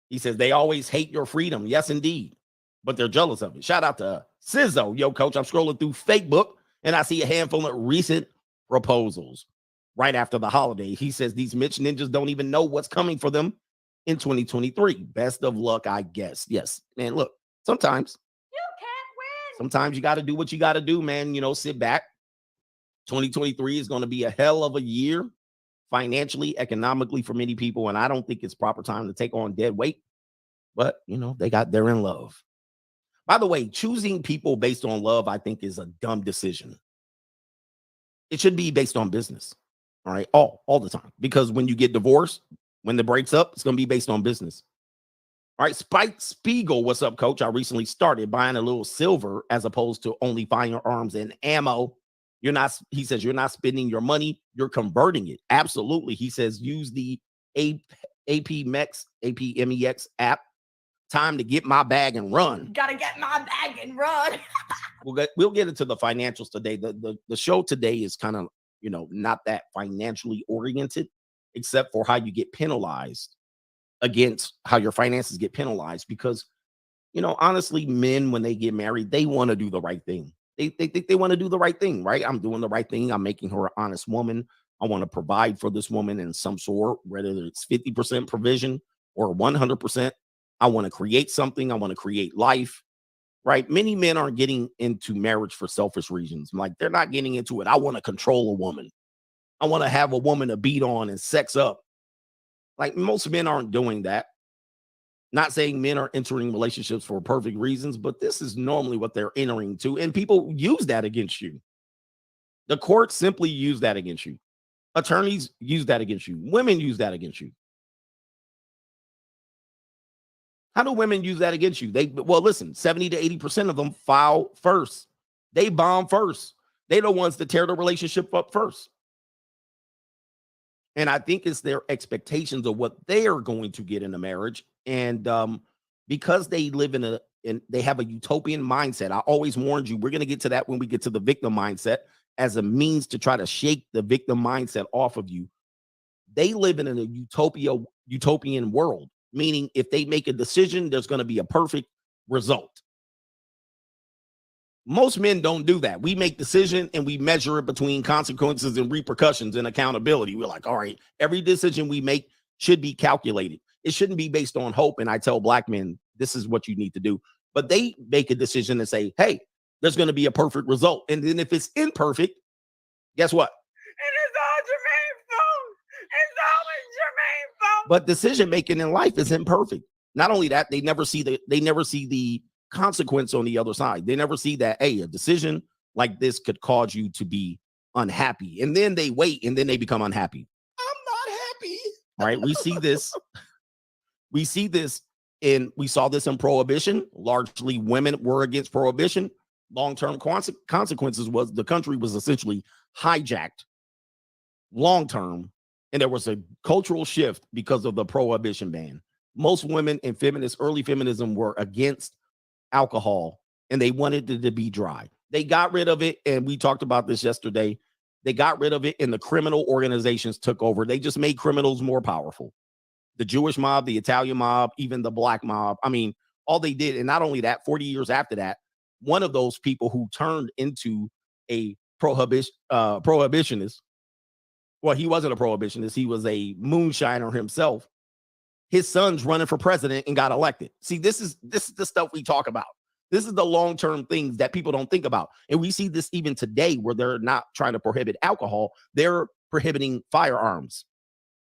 He says they always hate your freedom. Yes, indeed. But they're jealous of it. Shout out to Sizzo. Yo, coach, I'm scrolling through Facebook, and I see a handful of recent proposals right after the holiday. He says these Mitch ninjas don't even know what's coming for them in 2023. Best of luck, I guess. Yes, man, look, sometimes you got to do what you got to do, man. You know, sit back. 2023 is going to be a hell of a year financially, economically for many people. And I don't think it's proper time to take on dead weight. But, you know, they're in love. By the way, choosing people based on love, I think, is a dumb decision. It should be based on business. All right. All the time. Because when you get divorced, when it breaks up, it's going to be based on business. All right, Spike Spiegel, what's up, coach? I recently started buying a little silver as opposed to only firearms and ammo. He says, you're not spending your money, you're converting it. Absolutely. He says, use the APMEX app. Time to get my bag and run. Gotta get my bag and run. We'll get into the financials today. The show today is kind of, you know, not that financially oriented, except for how you get penalized against how your finances get penalized. Because, you know, honestly, men, when they get married, they want to do the right thing. They think they want to do the right thing, right? I'm doing the right thing. I'm making her an honest woman. I want to provide for this woman in some sort, whether it's 50% provision or 100%. I want to create something. I want to create life, right? Many men aren't getting into marriage for selfish reasons. Like, they're not getting into it. I want to control a woman. I want to have a woman to beat on and sex up. Like, most men aren't doing that. Not saying men are entering relationships for perfect reasons, but this is normally what they're entering to. And people use that against you. The courts simply use that against you. Attorneys use that against you. Women use that against you. How do women use that against you? Well, listen, 70 to 80% of them file first. They bomb first. They're the ones that tear the relationship up first. And I think it's their expectations of what they are going to get in a marriage And because they live in they have a utopian mindset. I always warned you, we're going to get to that when we get to the victim mindset as a means to try to shake the victim mindset off of you. They live in a utopian world, meaning if they make a decision, there's going to be a perfect result. Most men don't do that. We make decision and we measure it between consequences and repercussions and accountability. We're like, all right, every decision we make should be calculated. It shouldn't be based on hope. And I tell black men, this is what you need to do. But they make a decision and say, hey, there's going to be a perfect result. And then if it's imperfect, guess what? It is all Jermaine's fault. It's always Jermaine's fault. But decision making in life is imperfect. Not only that, they never see the consequence on the other side. They never see that, hey, a decision like this could cause you to be unhappy. And then they wait and then they become unhappy. I'm not happy. Right? We see this. We see this we saw this in prohibition. Largely women were against prohibition. Long-term consequences was the country was essentially hijacked long-term. And there was a cultural shift because of the prohibition ban. Most women in early feminism were against alcohol and they wanted it to be dry. They got rid of it. And we talked about this yesterday. They got rid of it and the criminal organizations took over. They just made criminals more powerful. The Jewish mob, the Italian mob, even the black mob. I mean, all they did, and not only that, 40 years after that, one of those people who turned into a prohibitionist, well, he wasn't a prohibitionist. He was a moonshiner himself. His son's running for president and got elected. See, this is the stuff we talk about. This is the long-term things that people don't think about. And we see this even today where they're not trying to prohibit alcohol. They're prohibiting firearms.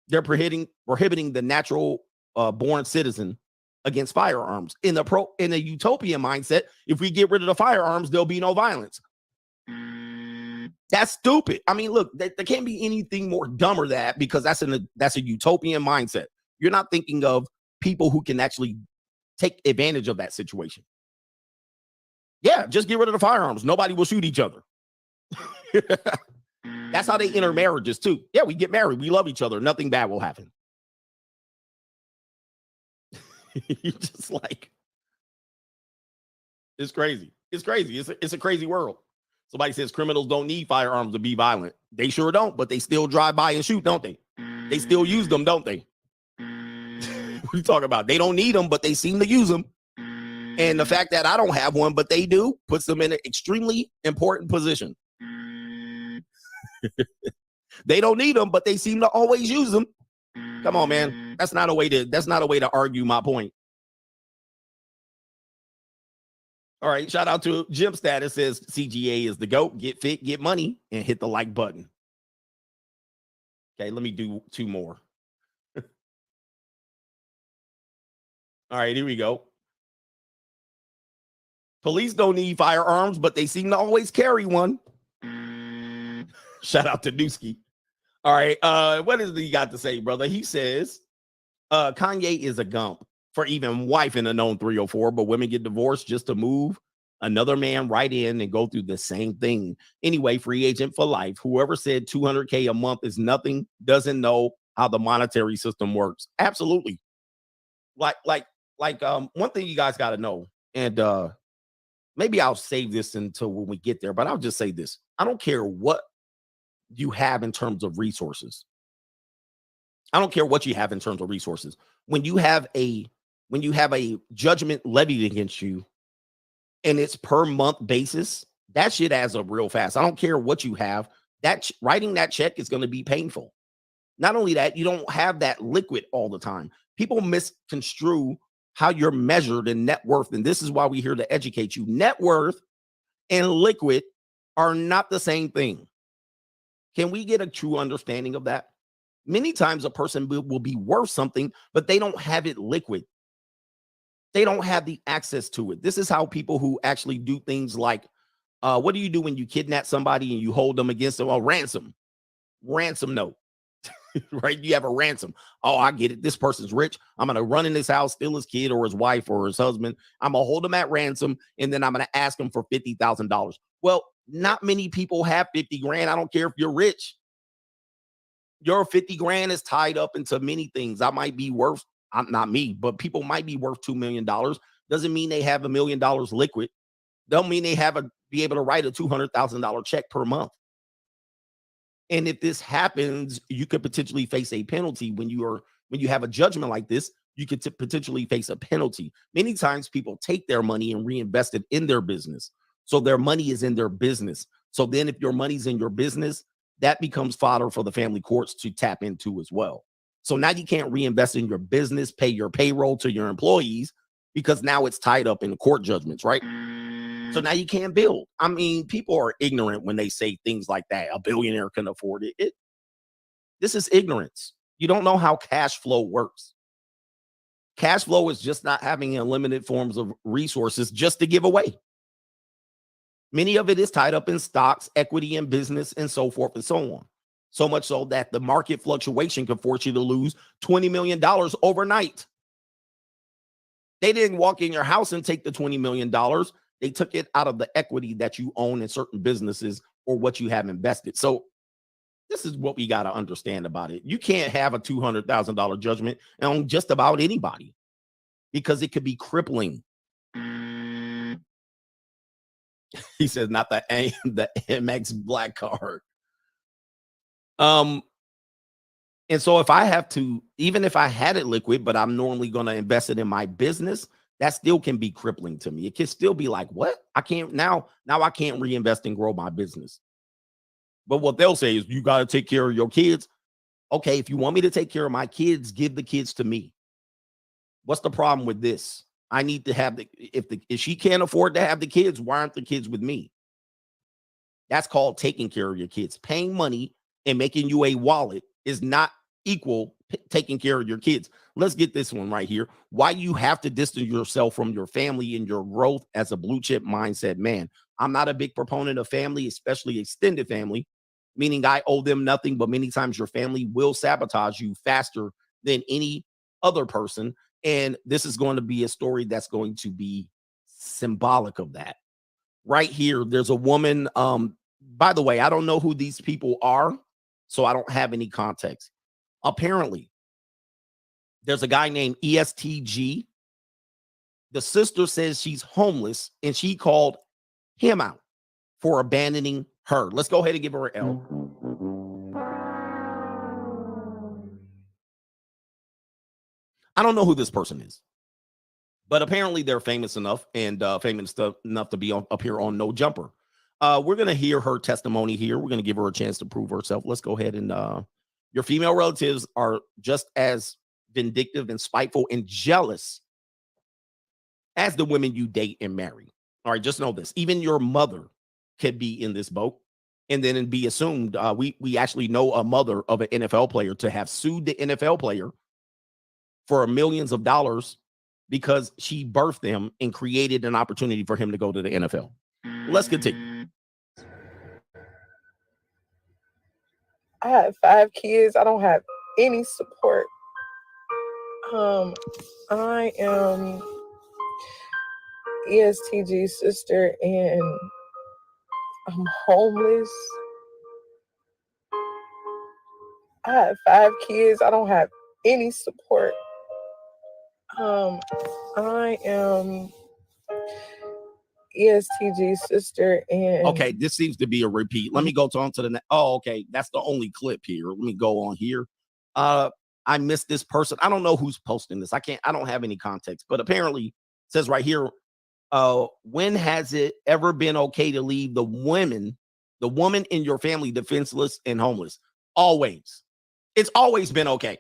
They're prohibiting the natural born citizen against firearms. In a utopian mindset, if we get rid of the firearms, there'll be no violence. That's stupid. I mean, look, there can't be anything more dumber than that because that's a utopian mindset. You're not thinking of people who can actually take advantage of that situation. Yeah, just get rid of the firearms. Nobody will shoot each other. That's how they enter marriages too. Yeah, we get married. We love each other. Nothing bad will happen. You just like, it's crazy. It's crazy. It's a crazy world. Somebody says criminals don't need firearms to be violent. They sure don't, but they still drive by and shoot, don't they? They still use them, don't they? What are you talking about? They don't need them, but they seem to use them. And the fact that I don't have one, but they do, puts them in an extremely important position. They don't need them, but they seem to always use them. Come on, man. That's not a way to argue my point. All right. Shout out to Jim Status says CGA is the GOAT. Get fit, get money, and hit the like button. Okay, let me do two more. All right, here we go. Police don't need firearms, but they seem to always carry one. Shout out to Dusky. All right. What is he got to say, brother? He says Kanye is a gump for even wife in a known 304, but women get divorced just to move another man right in and go through the same thing. Anyway, free agent for life. Whoever said $200K a month is nothing doesn't know how the monetary system works. Absolutely. Like one thing you guys got to know, and maybe I'll save this until when we get there, but I'll just say this. I don't care what you have in terms of resources. I don't care what you have in terms of resources. When you have a judgment levied against you and it's per month basis, that shit adds up real fast. I don't care what you have. That writing that check is going to be painful. Not only that, you don't have that liquid all the time. People misconstrue how you're measured in net worth. And this is why we're here to educate you. Net worth and liquid are not the same thing. Can we get a true understanding of that? Many times a person will be worth something, but they don't have it liquid. They don't have the access to it. This is how people who actually do things like, what do you do when you kidnap somebody and you hold them against them? Oh, ransom note, right? You have a ransom. Oh, I get it. This person's rich. I'm going to run in this house, steal his kid or his wife or his husband. I'm going to hold him at ransom. And then I'm going to ask him for $50,000. Well, not many people have 50 grand. I don't care if you're rich. Your 50 grand is tied up into many things. I might be worth I'm not me, but people might be worth $2 million. Doesn't mean they have $1 million liquid. Don't mean they be able to write a $200,000 check per month. And if this happens, you could potentially face a penalty when you have a judgment like this. You could potentially face a penalty. Many times people take their money and reinvest it in their business. So their money is in their business. So then if your money's in your business, that becomes fodder for the family courts to tap into as well. So now you can't reinvest in your business, pay your payroll to your employees, because now it's tied up in the court judgments, right? So now you can't build. I mean, people are ignorant when they say things like that. A billionaire can afford it. This is ignorance. You don't know how cash flow works. Cash flow is just not having unlimited forms of resources just to give away. Many of it is tied up in stocks, equity in business, and so forth and so on. So much so that the market fluctuation can force you to lose $20 million overnight. They didn't walk in your house and take the $20 million. They took it out of the equity that you own in certain businesses or what you have invested. So this is what we got to understand about it. You can't have a $200,000 judgment on just about anybody because it could be crippling. He says, not the MX Black card. And so if I have to, even if I had it liquid, but I'm normally going to invest it in my business, that still can be crippling to me. It can still be like, what? I can't now I can't reinvest and grow my business. But what they'll say is, you got to take care of your kids. Okay, if you want me to take care of my kids, give the kids to me. What's the problem with this? I need to have if she can't afford to have the kids, why aren't the kids with me? That's called taking care of your kids. Paying money and making you a wallet is not equal taking care of your kids. Let's get this one right here. Why you have to distance yourself from your family and your growth as a blue chip mindset man. I'm not a big proponent of family, especially extended family, meaning I owe them nothing, but many times your family will sabotage you faster than any other person. And this is going to be a story that's going to be symbolic of that. Right here, there's a woman. By the way, I don't know who these people are, so I don't have any context. Apparently, there's a guy named ESTG. The sister says she's homeless, and she called him out for abandoning her. Let's go ahead and give her an L. I don't know who this person is, but apparently they're famous enough and famous enough to be up here on No Jumper. We're going to hear her testimony here. We're going to give her a chance to prove herself. Let's go ahead and your female relatives are just as vindictive and spiteful and jealous as the women you date and marry. All right, just know this. Even your mother could be in this boat and then be assumed. We actually know a mother of an NFL player to have sued the NFL player for millions of dollars because she birthed him and created an opportunity for him to go to the NFL. Let's continue. I have 5 kids. I don't have any support. I am ESTG's sister and I'm homeless. I have 5 kids. I don't have any support. I am ESTG's sister and okay, this seems to be a repeat. Let me go on to the next. Oh, okay, that's the only clip here. Let me go on here. I missed this person. I don't know who's posting this. I don't have any context, but apparently it says right here, when has it ever been okay to leave the woman in your family defenseless and homeless? Always. It's always been okay.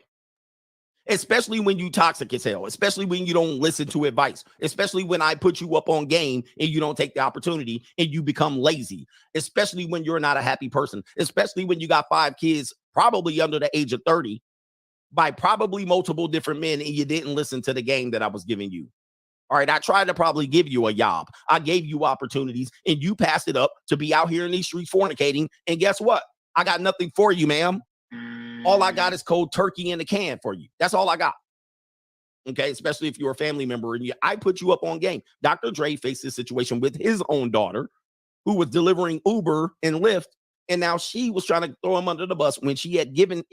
Especially when you toxic as hell, especially when you don't listen to advice, especially when I put you up on game and you don't take the opportunity and you become lazy, especially when you're not a happy person, especially when you got 5 kids, probably under the age of 30, by probably multiple different men, and you didn't listen to the game that I was giving you. All right, I tried to probably give you a job. I gave you opportunities and you passed it up to be out here in these streets fornicating. And guess what? I got nothing for you, ma'am. All I got is cold turkey in a can for you. That's all I got. Okay, especially if you're a family member and I put you up on game. Dr. Dre faced this situation with his own daughter who was delivering Uber and Lyft. And now she was trying to throw him under the bus when he had given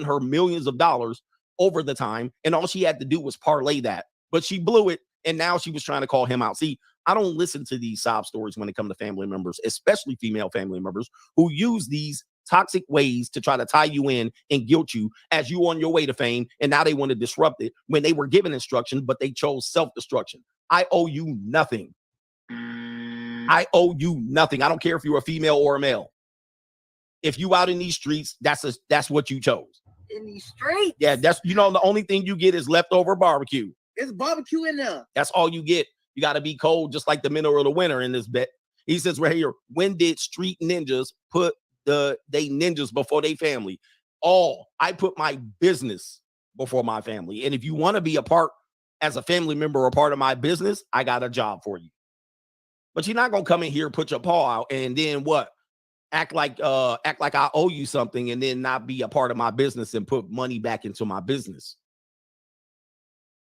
her millions of dollars over the time, and all she had to do was parlay that, but she blew it, and now she was trying to call him out. See, I don't listen to these sob stories when it comes to family members, especially female family members who use these toxic ways to try to tie you in and guilt you as you on your way to fame, and now they want to disrupt it when they were given instruction, but they chose self-destruction. I owe you nothing. I owe you nothing. I don't care if you're a female or a male. If you out in these streets, that's what you chose. In these streets? Yeah, that's, you know, the only thing you get is leftover barbecue. There's barbecue in there. That's all you get. You got to be cold, just like the middle of the winter in this bet. He says right here, when did street ninjas put they ninjas before they family? I put my business before my family. And if you want to be a part as a family member or part of my business, I got a job for you. But you're not gonna come in here, put your paw out, and then what? Act like I owe you something, and then not be a part of my business and put money back into my business.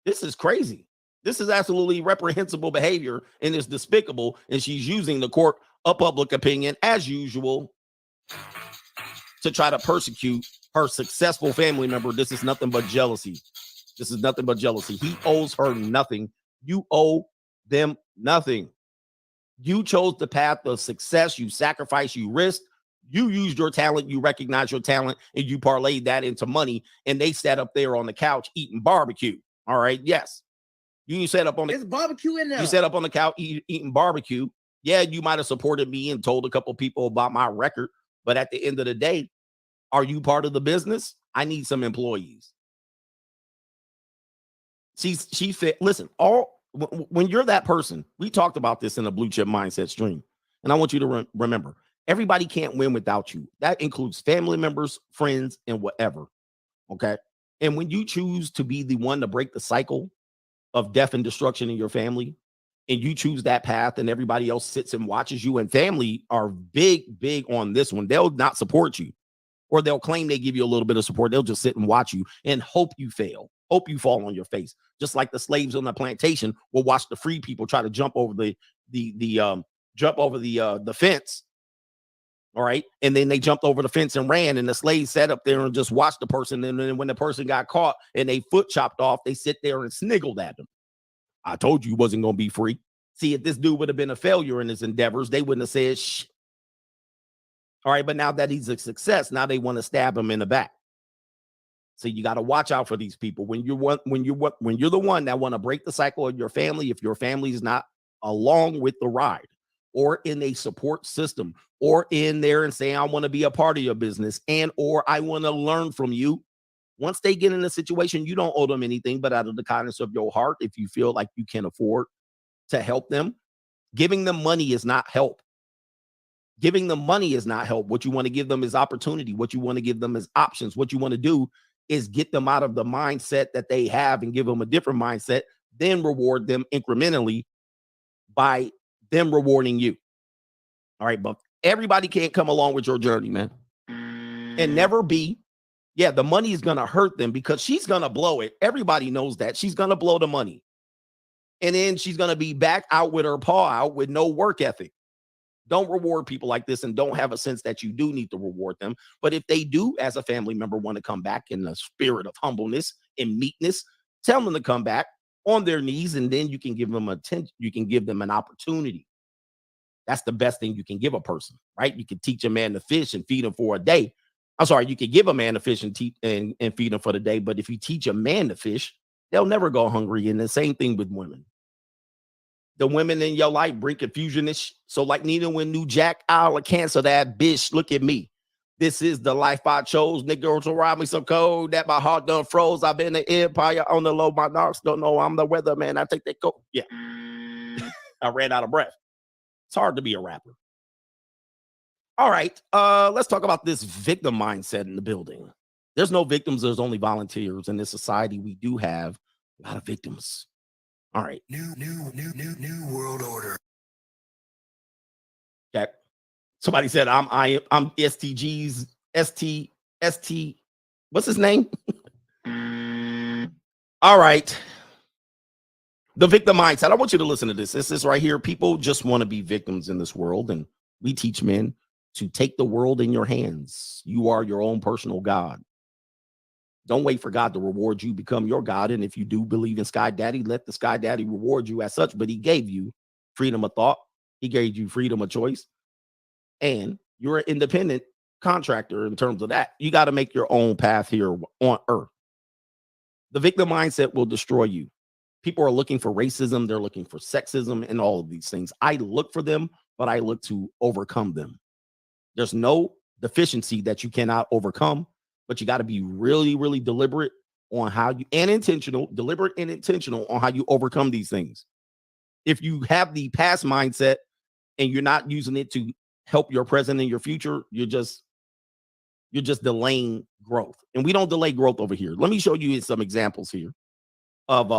This is crazy. This is absolutely reprehensible behavior, and it's despicable. And she's using the court of public opinion as usual to try to persecute her successful family member. This is nothing but jealousy. This is nothing but jealousy. He owes her nothing. You owe them nothing. You chose the path of success. You sacrificed, you risked, you used your talent, you recognized your talent, and you parlayed that into money. And they sat up there on the couch eating barbecue. All right. Yes. You sat up on the, There's barbecue in there. You sat up on the couch eating barbecue. Yeah, you might have supported me and told a couple people about my record. But at the end of the day, are you part of the business? I need some employees. She said, listen, when you're that person, we talked about this in the Blue Chip Mindset stream, and I want you to remember, everybody can't win without you. That includes family members, friends, and whatever, okay? And when you choose to be the one to break the cycle of death and destruction in your family, and you choose that path, and everybody else sits and watches you, and family are big on this one. They'll not support you, or they'll claim they give you a little bit of support. They'll just sit and watch you and hope you fail. Hope you fall on your face, just like the slaves on the plantation will watch the free people try to jump over the fence. All right, and then they jumped over the fence and ran, and the slaves sat up there and just watched the person. And then when the person got caught and they foot chopped off, they sit there and sniggled at them. I told you wasn't going to be free. See, if this dude would have been a failure in his endeavors, they wouldn't have said shh. All right, but now that he's a success, now they want to stab him in the back. So you got to watch out for these people. When you're the one that want to break the cycle of your family, if your family is not along with the ride, or in a support system, or in there and saying, I want to be a part of your business, and or I want to learn from you. Once they get in a situation, you don't owe them anything, but out of the kindness of your heart, if you feel like you can afford to help them, giving them money is not help. Giving them money is not help. What you want to give them is opportunity. What you want to give them is options. What you want to do is get them out of the mindset that they have and give them a different mindset, then reward them incrementally by them rewarding you. All right, but everybody can't come along with your journey, man. And never be, the money is going to hurt them because she's going to blow it. Everybody knows that. She's going to blow the money. And then she's going to be back out with her paw out with no work ethic. Don't reward people like this, and don't have a sense that you do need to reward them. But if they do, as a family member, want to come back in the spirit of humbleness and meekness, tell them to come back on their knees, and then you can give them attention. You can give them an opportunity. That's the best thing you can give a person, right? You can teach a man to fish and feed him for a day. I'm sorry, you can give a man to fish and feed him for the day. But if you teach a man to fish, they'll never go hungry. And the same thing with women. The women in your life bring confusion. So like Nina when New Jack, I'll cancel that bitch. Look at me. This is the life I chose. Nigga, to rob me some code that my heart done froze. I've been an empire on the low. My dogs don't know I'm the weather man. I take that coat. Yeah. I ran out of breath. It's hard to be a rapper. All right. Let's talk about this victim mindset in the building. There's no victims. There's only volunteers. In this society, we do have a lot of victims. All right. New world order. Okay. Somebody said I'm STG's ST. What's his name? All right. The victim mindset. I want you to listen to this. This is right here. People just want to be victims in this world, and we teach men to take the world in your hands. You are your own personal God. Don't wait for God to reward you. Become your God. And if you do believe in Sky Daddy, let the Sky Daddy reward you as such. But he gave you freedom of thought. He gave you freedom of choice. And you're an independent contractor in terms of that. You got to make your own path here on earth. The victim mindset will destroy you. People are looking for racism. They're looking for sexism and all of these things. I look for them, but I look to overcome them. There's no deficiency that you cannot overcome, but you got to be really, really deliberate on how you, and intentional, deliberate and intentional on how you overcome these things. If you have the past mindset and you're not using it to help your present and your future, you're just delaying growth. And we don't delay growth over here. Let me show you some examples here of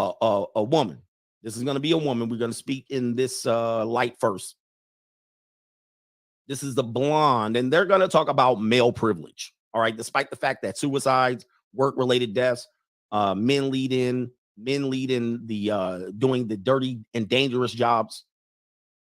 a woman. This is going to be a woman. We're going to speak in this light first. This is the blonde, and they're going to talk about male privilege. All right. Despite the fact that suicides, work-related deaths, men lead in the doing the dirty and dangerous jobs.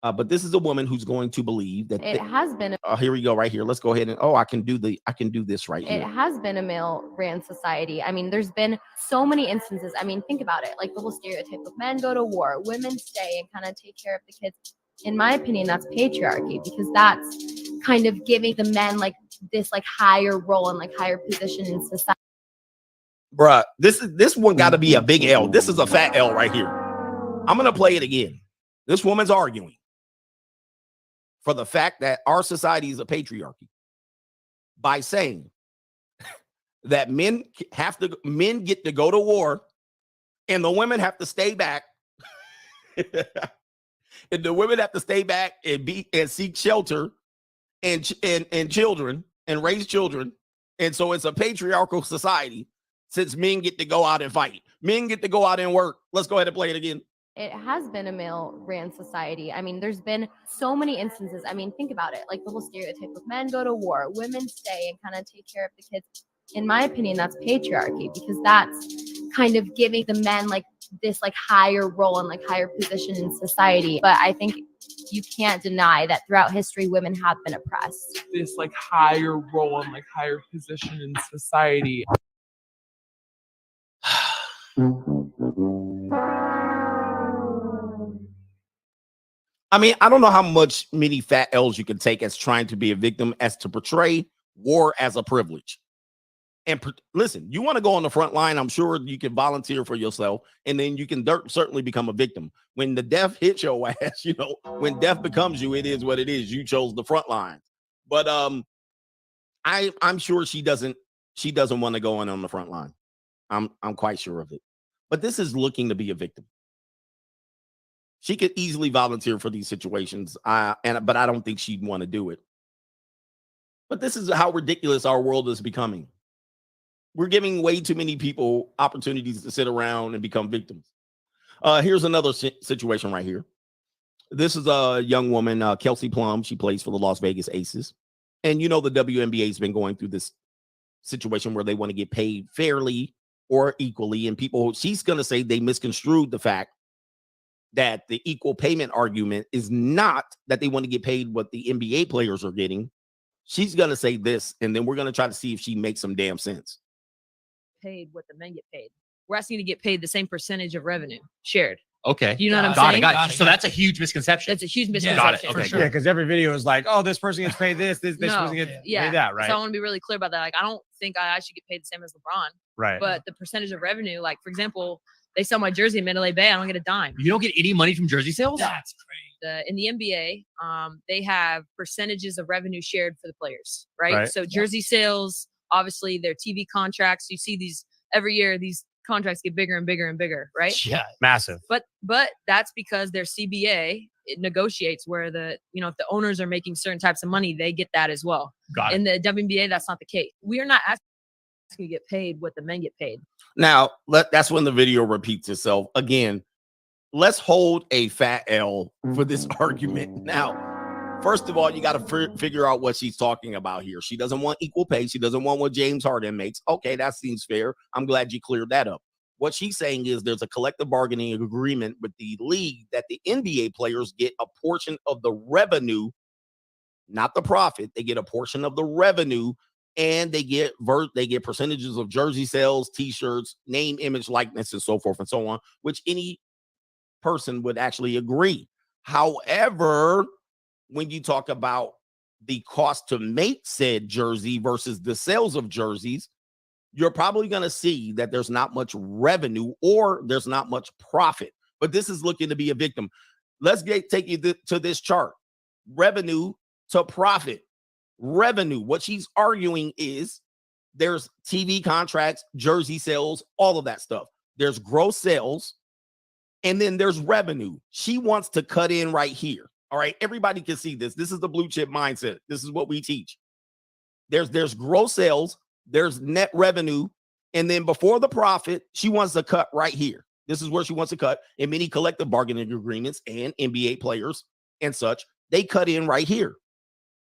But this is a woman who's going to believe that it has been. Here we go, right here. Let's go ahead and I can do this right here. It has been a male-ran society. I mean, there's been so many instances. I mean, think about it. Like the whole stereotype of men go to war, women stay and kind of take care of the kids. In my opinion, that's patriarchy, because that's kind of giving the men like this like higher role and like higher position in society. Bruh, this one got to be a big L. This is a fat L right here. I'm gonna play it again. This woman's arguing for the fact that our society is a patriarchy by saying that men get to go to war and the women have to stay back. And the women have to stay back and seek shelter and children and raise children. And so it's a patriarchal society since men get to go out and fight. Men get to go out and work. Let's go ahead and play it again. It has been a male-ran society. I mean, there's been so many instances. I mean, think about it. Like the whole stereotype of men go to war, women stay and kind of take care of the kids. In my opinion, that's patriarchy, because that's kind of giving the men like this like higher role and like higher position in society. But I think you can't deny that throughout history, women have been oppressed. This like higher role and like higher position in society. I mean, I don't know how many fat L's you can take as trying to be a victim, as to portray war as a privilege. And listen, you want to go on the front line, I'm sure you can volunteer for yourself, and then you can certainly become a victim. When the death hits your ass, when death becomes you, it is what it is. You chose the front line. But I'm sure she doesn't want to go on the front line. I'm quite sure of it. But this is looking to be a victim. She could easily volunteer for these situations, but I don't think she'd want to do it. But this is how ridiculous our world is becoming. We're giving way too many people opportunities to sit around and become victims. Here's another situation right here. This is a young woman, Kelsey Plum. She plays for the Las Vegas Aces. And the WNBA has been going through this situation where they want to get paid fairly or equally. And she's going to say they misconstrued the fact that the equal payment argument is not that they want to get paid what the NBA players are getting. She's going to say this, and then we're going to try to see if she makes some damn sense. Paid what the men get paid. We're asking to get paid the same percentage of revenue shared. Okay. You know what I'm saying? Got it. So that's a huge misconception. That's a huge misconception. Got it. Okay. Sure. Yeah, because every video is like, oh, this person gets paid this person gets paid that, right? So I want to be really clear about that. Like, I don't think I should get paid the same as LeBron. Right. But the percentage of revenue, like, for example, they sell my jersey in Mandalay Bay, I don't get a dime. You don't get any money from jersey sales? That's great. In the NBA, they have percentages of revenue shared for the players, right? So jersey sales, obviously their TV contracts, you see these every year, these contracts get bigger and bigger and bigger, right? Yeah, massive. But that's because their CBA, it negotiates where if the owners are making certain types of money, they get that as well. Got it. In the WNBA, that's not the case. We are not asking to get paid what the men get paid. Now, that's when the video repeats itself. Again, let's hold a fat L for this argument. Now, first of all, you got to figure out what she's talking about here. She doesn't want equal pay. She doesn't want what James Harden makes. Okay, that seems fair. I'm glad you cleared that up. What she's saying is there's a collective bargaining agreement with the league that the NBA players get a portion of the revenue, not the profit. They get a portion of the revenue and they get percentages of jersey sales, t-shirts, name, image, likeness, and so forth and so on, which any person would actually agree. However, when you talk about the cost to make said jersey versus the sales of jerseys, you're probably going to see that there's not much revenue or there's not much profit. But this is looking to be a victim. Let's take you to this chart. Revenue to profit. Revenue. What she's arguing is there's TV contracts, jersey sales, all of that stuff. There's gross sales, and then there's revenue. She wants to cut in right here. All right, everybody can see this. This is the blue chip mindset. This is what we teach. There's gross sales, there's net revenue, and then before the profit, she wants to cut right here. This is where she wants to cut. In many collective bargaining agreements and NBA players and such, they cut in right here.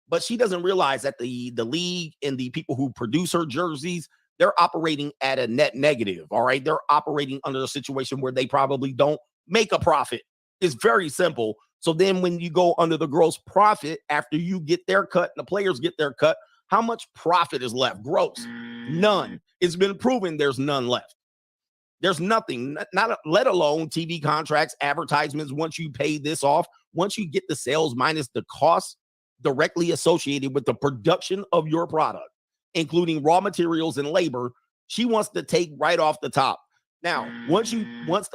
But she doesn't realize that the league and the people who produce her jerseys, they're operating at a net negative. All right, they're operating under a situation where they probably don't make a profit. It's very simple. So then when you go under the gross profit, after you get their cut and the players get their cut, how much profit is left? Gross. None. It's been proven there's none left. There's nothing, not let alone TV contracts, advertisements. Once you pay this off, once you get the sales minus the costs directly associated with the production of your product, including raw materials and labor, she wants to take right off the top. Now, once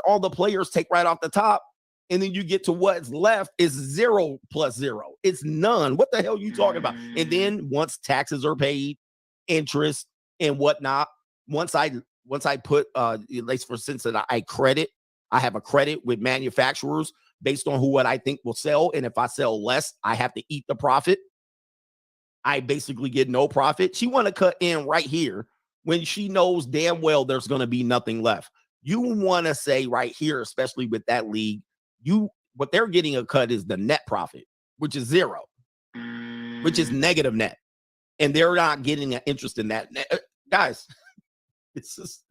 all the players take right off the top, and then you get to what's left is 0 plus 0. It's none. What the hell are you talking about? And then once taxes are paid, interest and whatnot, once I put at least for instance that I have a credit with manufacturers based on what I think will sell. And if I sell less, I have to eat the profit. I basically get no profit. She want to cut in right here when she knows damn well there's going to be nothing left. You want to say right here, especially with that league, what they're getting a cut is the net profit, which is 0, which is negative net. And they're not getting an interest in that. Guys, it's just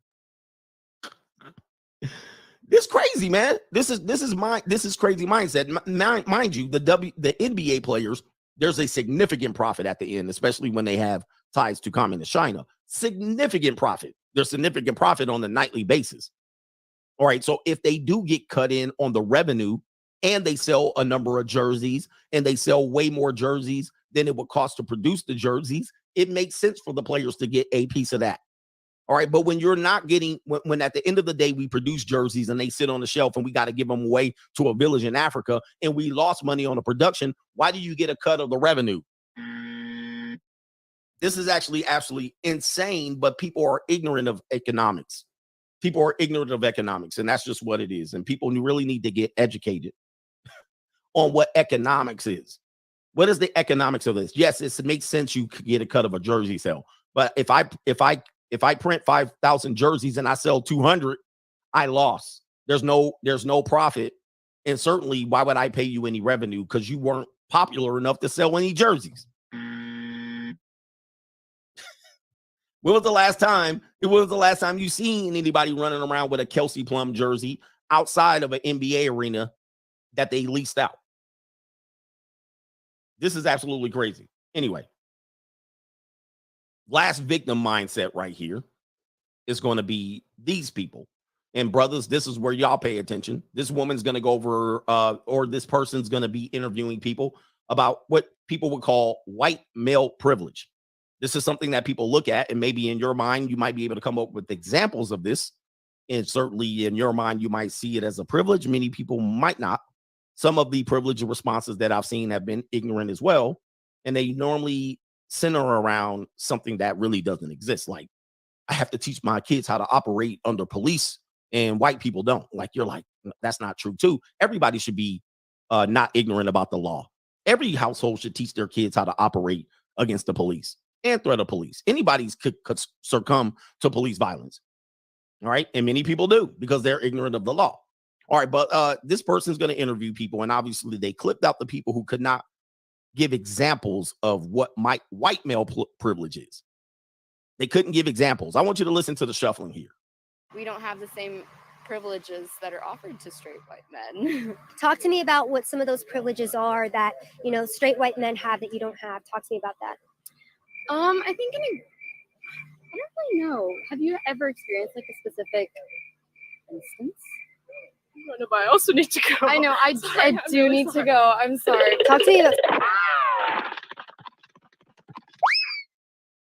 this crazy, man. This is crazy mindset. Mind you, the NBA players, there's a significant profit at the end, especially when they have ties to communist China. Significant profit. There's significant profit on a nightly basis. All right, so if they do get cut in on the revenue and they sell a number of jerseys and they sell way more jerseys than it would cost to produce the jerseys, it makes sense for the players to get a piece of that. All right, but when you're not getting, when at the end of the day we produce jerseys and they sit on the shelf and we got to give them away to a village in Africa and we lost money on the production, why do you get a cut of the revenue? This is actually absolutely insane, but people are ignorant of economics. People are ignorant of economics, and that's just what it is. And people really need to get educated on what economics is. What is the economics of this? Yes, it makes sense you could get a cut of a jersey sale, but if I print 5,000 jerseys and I sell 200, I lost. There's no profit, and certainly why would I pay you any revenue because you weren't popular enough to sell any jerseys? When was the last time you seen anybody running around with a Kelsey Plum jersey outside of an NBA arena that they leased out? This is absolutely crazy. Anyway, last victim mindset right here is going to be these people. And brothers, this is where y'all pay attention. This woman's going to go over, or this person's going to be interviewing people about what people would call white male privilege. This is something that people look at, and maybe in your mind, you might be able to come up with examples of this. And certainly in your mind, you might see it as a privilege. Many people might not. Some of the privilege responses that I've seen have been ignorant as well. And they normally center around something that really doesn't exist. Like, I have to teach my kids how to operate under police and white people don't. Like, you're like, that's not true too. Everybody should be not ignorant about the law. Every household should teach their kids how to operate against the police and threat of police. Anybody could succumb to police violence. All right. And many people do because they're ignorant of the law. All right. But this person's going to interview people. And obviously they clipped out the people who could not give examples of what white male privilege is. They couldn't give examples. I want you to listen to the shuffling here. We don't have the same privileges that are offered to straight white men. Talk to me about what some of those privileges are that, straight white men have that you don't have. Talk to me about that. I think I don't really know. Have you ever experienced like a specific instance? But I also need to go. I know. I Sorry, do really need to sorry. go. I'm sorry. Talk to you.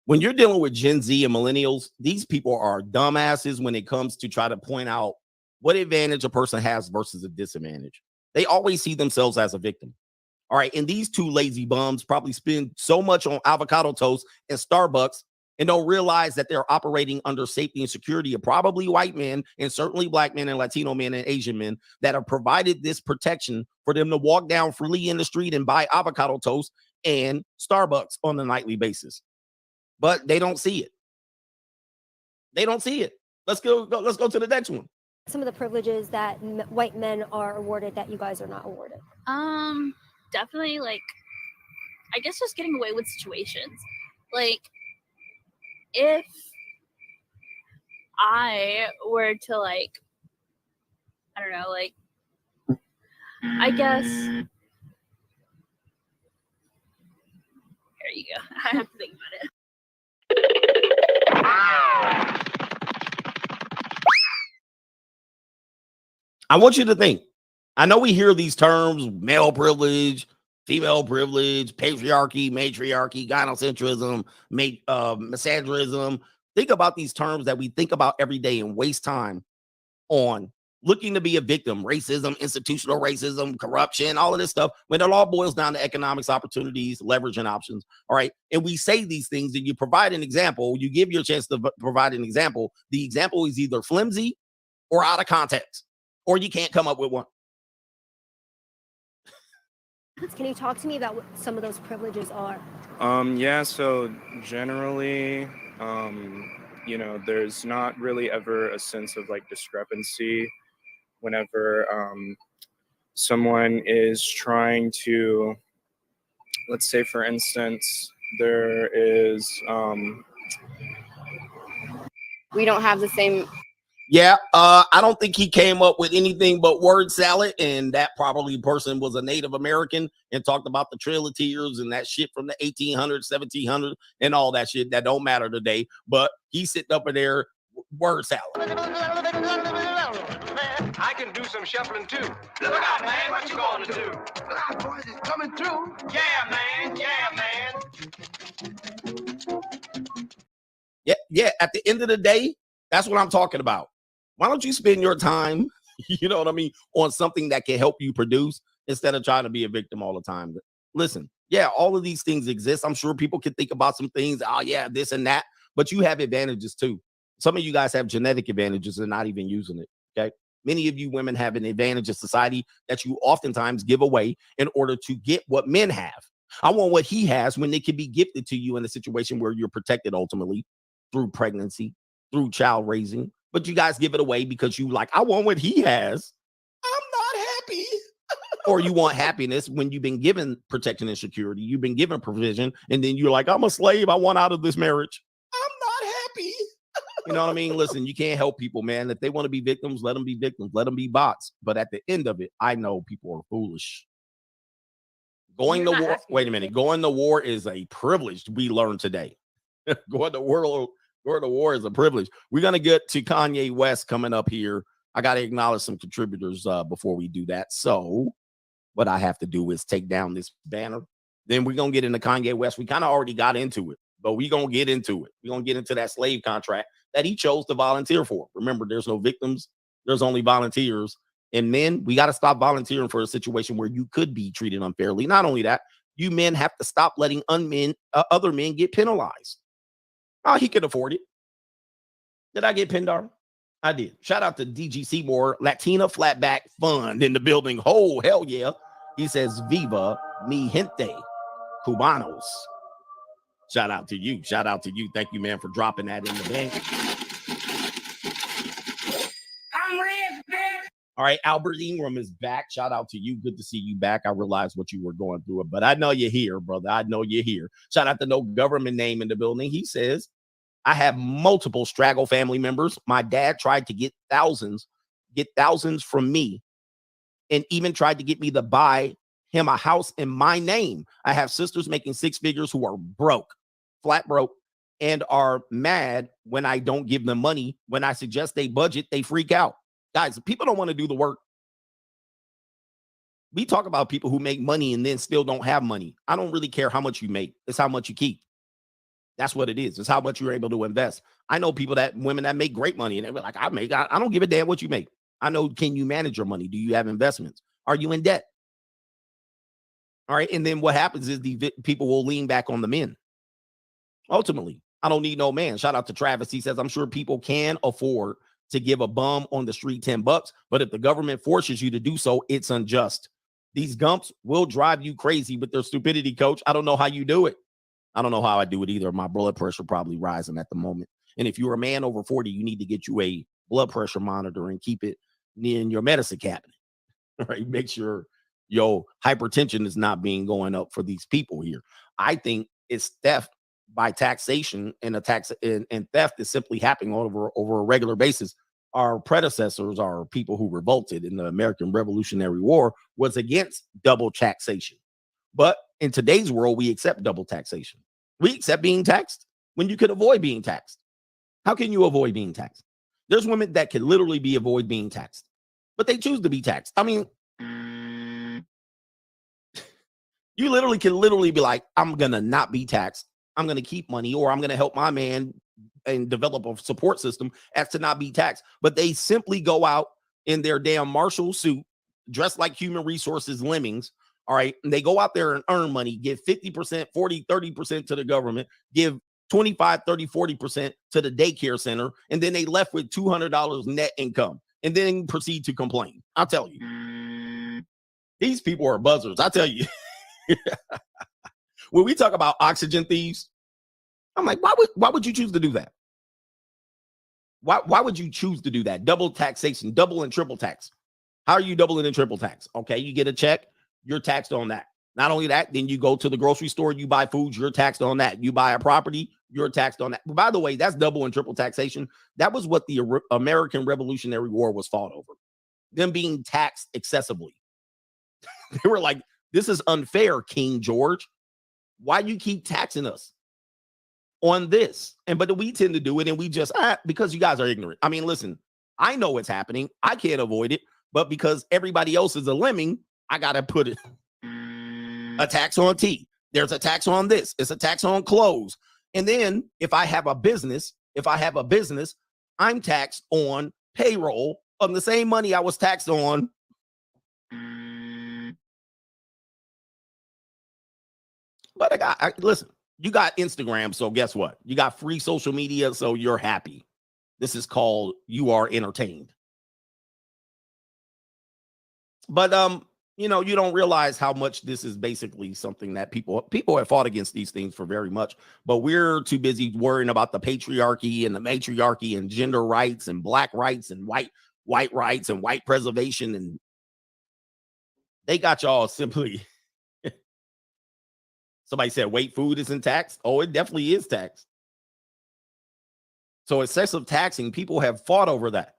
When you're dealing with Gen Z and millennials, these people are dumbasses when it comes to try to point out what advantage a person has versus a disadvantage. They always see themselves as a victim. All right. And these two lazy bums probably spend so much on avocado toast and Starbucks and don't realize that they're operating under safety and security of probably white men and certainly black men and Latino men and Asian men that have provided this protection for them to walk down freely in the street and buy avocado toast and Starbucks on a nightly basis. But they don't see it. They don't see it. Let's go to the next one. Some of the privileges that white men are awarded that you guys are not awarded. Definitely, like, I guess just getting away with situations. Like, if I were to, like, I don't know, like, I guess, here you go. I have to think about it. I want you to think. I know we hear these terms, male privilege, female privilege, patriarchy, matriarchy, gynocentrism, misandrism. Think about these terms that we think about every day and waste time on looking to be a victim, racism, institutional racism, corruption, all of this stuff, when it all boils down to economics, opportunities, leverage, and options. All right. And we say these things and you provide an example, you give your chance to provide an example. The example is either flimsy or out of context, or you can't come up with one. Can you talk to me about what some of those privileges are? Yeah, so generally, you know, there's not really ever a sense of like discrepancy whenever someone is trying to, let's say for instance, there is We don't have the same. Yeah, I don't think he came up with anything but word salad, and that probably person was a Native American and talked about the Trail of Tears and that shit from the 1800s, 1700s, and all that shit that don't matter today. But he's sitting up in there, word salad. I can do some shuffling too. Look out, man! What you gonna do? Look out, boys! It's coming through. Yeah, man! Yeah, man! Yeah. At the end of the day, that's what I'm talking about. Why don't you spend your time, you know what I mean, on something that can help you produce instead of trying to be a victim all the time? Listen, yeah, all of these things exist. I'm sure people can think about some things. Oh, yeah, this and that. But you have advantages too. Some of you guys have genetic advantages and not even using it. Okay. Many of you women have an advantage in society that you oftentimes give away in order to get what men have. I want what he has when it can be gifted to you in a situation where you're protected ultimately through pregnancy, through child raising. But you guys give it away because you like, I want what he has. I'm not happy. Or you want happiness when you've been given protection and security. You've been given provision. And then you're like, I'm a slave. I want out of this marriage. I'm not happy. You know what I mean? Listen, you can't help people, man. If they want to be victims, let them be victims. Let them be bots. But at the end of it, I know people are foolish. Going to war. Wait a minute. Going to war is a privilege we learned today. Going to war is a privilege. We're going to get to Kanye West coming up here. I got to acknowledge some contributors before we do that. So what I have to do is take down this banner. Then we're going to get into Kanye West. We kind of already got into it, but we're going to get into it. We're going to get into that slave contract that he chose to volunteer for. Remember, there's no victims. There's only volunteers. And men, we got to stop volunteering for a situation where you could be treated unfairly. Not only that, you men have to stop letting other men get penalized. Oh, he could afford it. Did I get Pendar? I did. Shout out to DG Seymour, Latina Flatback Fund in the building. Oh, hell yeah. He says, Viva mi gente, Cubanos. Shout out to you. Shout out to you. Thank you, man, for dropping that in the bank. I'm rich, bitch. All right, Albert Ingram is back. Shout out to you. Good to see you back. I realized what you were going through, but I know you're here, brother. I know you're here. Shout out to no government name in the building. He says, I have multiple straggle family members. My dad tried to get thousands from me and even tried to get me to buy him a house in my name. I have sisters making six figures who are broke, flat broke, and are mad when I don't give them money. When I suggest they budget, they freak out. Guys, people don't want to do the work. We talk about people who make money and then still don't have money. I don't really care how much you make. It's how much you keep. That's what it is. It's how much you're able to invest. I know women that make great money, and they're like, I don't give a damn what you make. I know, can you manage your money? Do you have investments? Are you in debt? All right. And then what happens is the people will lean back on the men. Ultimately, I don't need no man. Shout out to Travis. He says, I'm sure people can afford to give a bum on the street $10, but if the government forces you to do so, it's unjust. These gumps will drive you crazy with their stupidity, coach. I don't know how you do it. I don't know how I do it either. My blood pressure probably rising at the moment. And if you're a man over 40, you need to get you a blood pressure monitor and keep it in your medicine cabinet. Right? Make sure your hypertension is not being going up for these people here. I think it's theft by taxation, and and theft is simply happening over a regular basis. Our predecessors, our people who revolted in the American Revolutionary War, was against double taxation. But in today's world, we accept double taxation. We accept being taxed when you could avoid being taxed. How can you avoid being taxed? There's women that can literally avoid being taxed, but they choose to be taxed. I mean, you can be like, I'm going to not be taxed. I'm going to keep money, or I'm going to help my man and develop a support system as to not be taxed. But they simply go out in their damn Marshall suit, dressed like human resources lemmings. All right. And they go out there and earn money, give 50%, 40, 30% to the government, give 25, 30, 40% to the daycare center. And then they left with $200 net income and then proceed to complain. I'll tell you, these people are buzzers. I tell you, when we talk about oxygen thieves, I'm like, why would you choose to do that? Why would you choose to do that? Double taxation, double and triple tax. How are you doubling and triple tax? Okay, you get a check, you're taxed on that. Not only that, then you go to the grocery store, you buy foods, you're taxed on that. You buy a property, you're taxed on that. But by the way, that's double and triple taxation. That was what the American Revolutionary War was fought over. Them being taxed excessively. They were like, this is unfair, King George. Why you keep taxing us on this? But we tend to do it, and we just, because you guys are ignorant. I mean, listen, I know it's happening. I can't avoid it, but because everybody else is a lemming, I got to put it. A tax on tea. There's a tax on this. It's a tax on clothes. And then if I have a business, I'm taxed on payroll of the same money I was taxed on. But listen, you got Instagram, so guess what? You got free social media, so you're happy. This is called you are entertained. But you don't realize how much this is basically something that people have fought against these things for very much, but we're too busy worrying about the patriarchy and the matriarchy and gender rights and black rights and white rights and white preservation, and they got y'all simply. Somebody said, wait, food isn't taxed. Oh, it definitely is taxed. So excessive taxing, people have fought over that.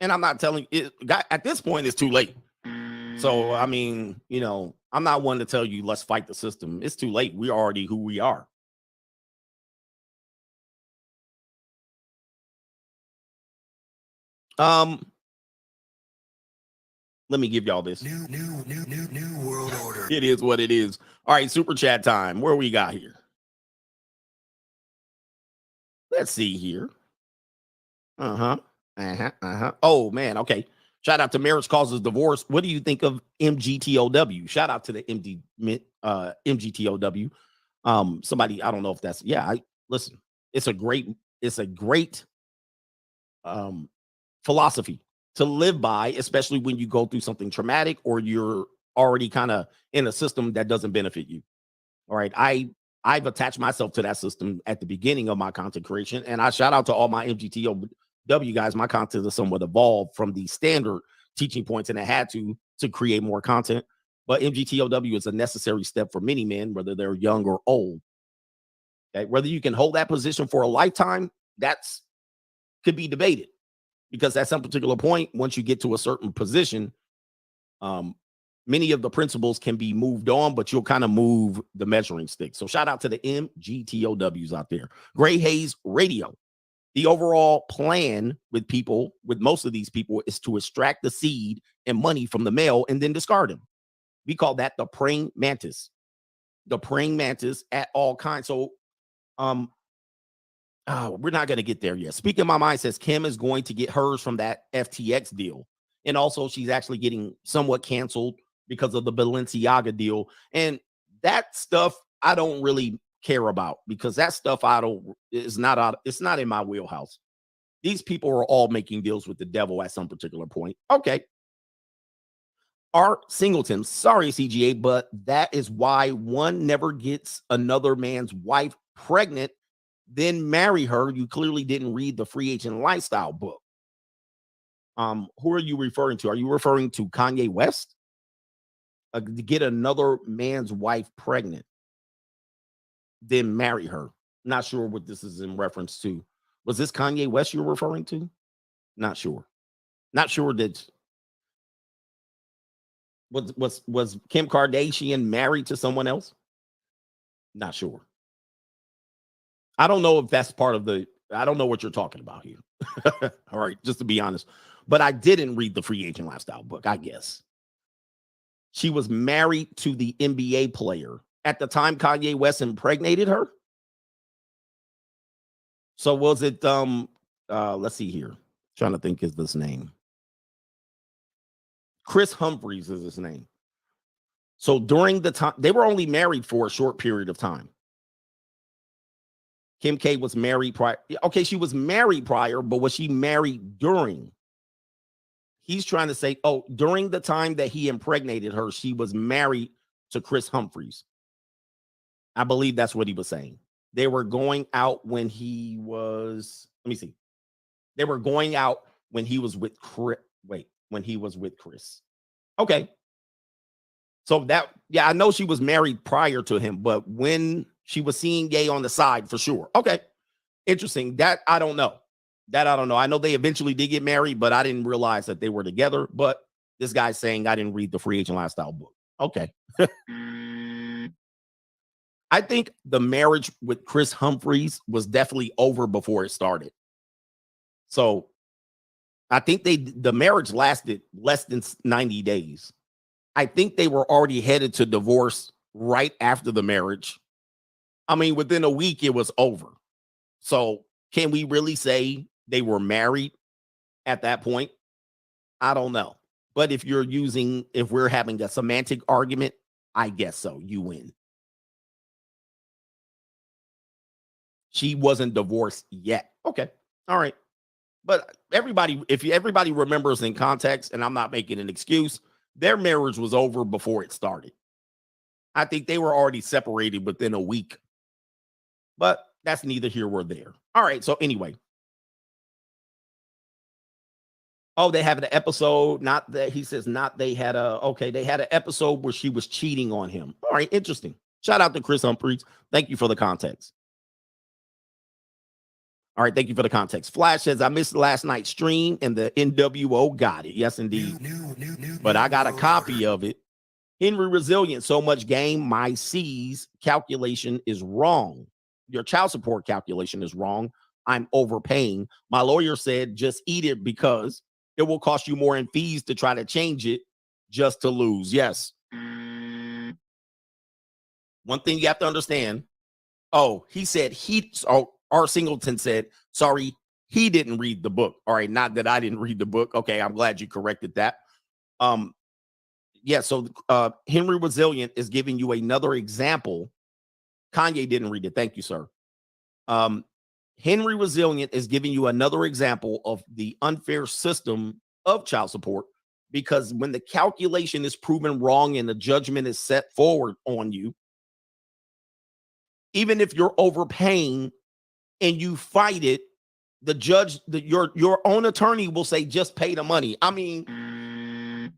And I'm not telling you, at this point, it's too late. So, I mean, I'm not one to tell you, let's fight the system. It's too late. We're already who we are. Let me give y'all this. New world order. It is what it is. All right, super chat time. Where we got here? Let's see here. Oh, man. Okay. Shout out to Marriage Causes Divorce. What do you think of MGTOW? Shout out to the MGTOW. Somebody, I don't know if that's, listen, it's a great philosophy to live by, especially when you go through something traumatic or you're already kind of in a system that doesn't benefit you. All right. I've attached myself to that system at the beginning of my content creation, and I shout out to all my MGTOW guys. My content is somewhat evolved from the standard teaching points, and I had to create more content. But MGTOW is a necessary step for many men, whether they're young or old. Okay, whether you can hold that position for a lifetime, that's could be debated, because at some particular point, once you get to a certain position, many of the principles can be moved on, but you'll kind of move the measuring stick. So shout out to the MGTOWs out there. Gray Hayes Radio. The overall plan with people, with most of these people, is to extract the seed and money from the male and then discard him. We call that the praying mantis. The praying mantis at all kinds. So we're not going to get there yet. Speaking My Mind says Kim is going to get hers from that FTX deal. And also she's actually getting somewhat canceled because of the Balenciaga deal. And that stuff I don't really care about, because that stuff it's not in my wheelhouse. These people are all making deals with the devil at some particular point. Okay. Art Singleton, sorry, CGA, but that is why one never gets another man's wife pregnant, then marry her. You clearly didn't read the Free Agent Lifestyle book. Who are you referring to? Are you referring to Kanye West? To get another man's wife pregnant, then marry her. Not sure what this is in reference to. Was this Kanye West you're referring to? Not sure. Not sure that was Kim Kardashian married to someone else? Not sure. I don't know if that's part of I don't know what you're talking about here. All right, just to be honest. But I didn't read the Free Agent Lifestyle book, I guess. She was married to the NBA player at the time Kanye West impregnated her. So was it let's see here. Trying to think is this name. Chris Humphries is his name. So during the time, they were only married for a short period of time. Kim K was married prior. Okay, she was married prior, but was she married during? He's trying to say, during the time that he impregnated her, she was married to Chris Humphries. I believe that's what he was saying. They were going out when he was, let me see. They were going out when he was with Chris. When he was with Chris. Okay. So I know she was married prior to him, but when she was seeing Ye on the side, for sure. Okay. Interesting. That I don't know. I know they eventually did get married, but I didn't realize that they were together. But this guy's saying I didn't read the Free Agent Lifestyle book. Okay. I think the marriage with Chris Humphries was definitely over before it started. So I think the marriage lasted less than 90 days. I think they were already headed to divorce right after the marriage. I mean, within a week, it was over. So can we really say they were married at that point? I don't know. But if we're having a semantic argument, I guess so. You win. She wasn't divorced yet. Okay. All right. But if everybody remembers in context, and I'm not making an excuse, their marriage was over before it started. I think they were already separated within a week. But that's neither here nor there. All right. So anyway. They have an episode. They had an episode where she was cheating on him. All right. Interesting. Shout out to Chris Humphries. Thank you for the context. All right, thank you for the context. Flash says, I missed last night's stream and the NWO got it. Yes, indeed. But I got a copy of it. Henry Resilient, so much game. My C's calculation is wrong. Your child support calculation is wrong. I'm overpaying. My lawyer said, just eat it because it will cost you more in fees to try to change it just to lose. Yes. One thing you have to understand. He said R. Singleton said, sorry, he didn't read the book. All right, not that I didn't read the book. Okay, I'm glad you corrected that. So Henry Resilient is giving you another example. Kanye didn't read it. Thank you, sir. Henry Resilient is giving you another example of the unfair system of child support, because when the calculation is proven wrong and the judgment is set forward on you, even if you're overpaying and you fight it, the judge, your own attorney will say, just pay the money. I mean,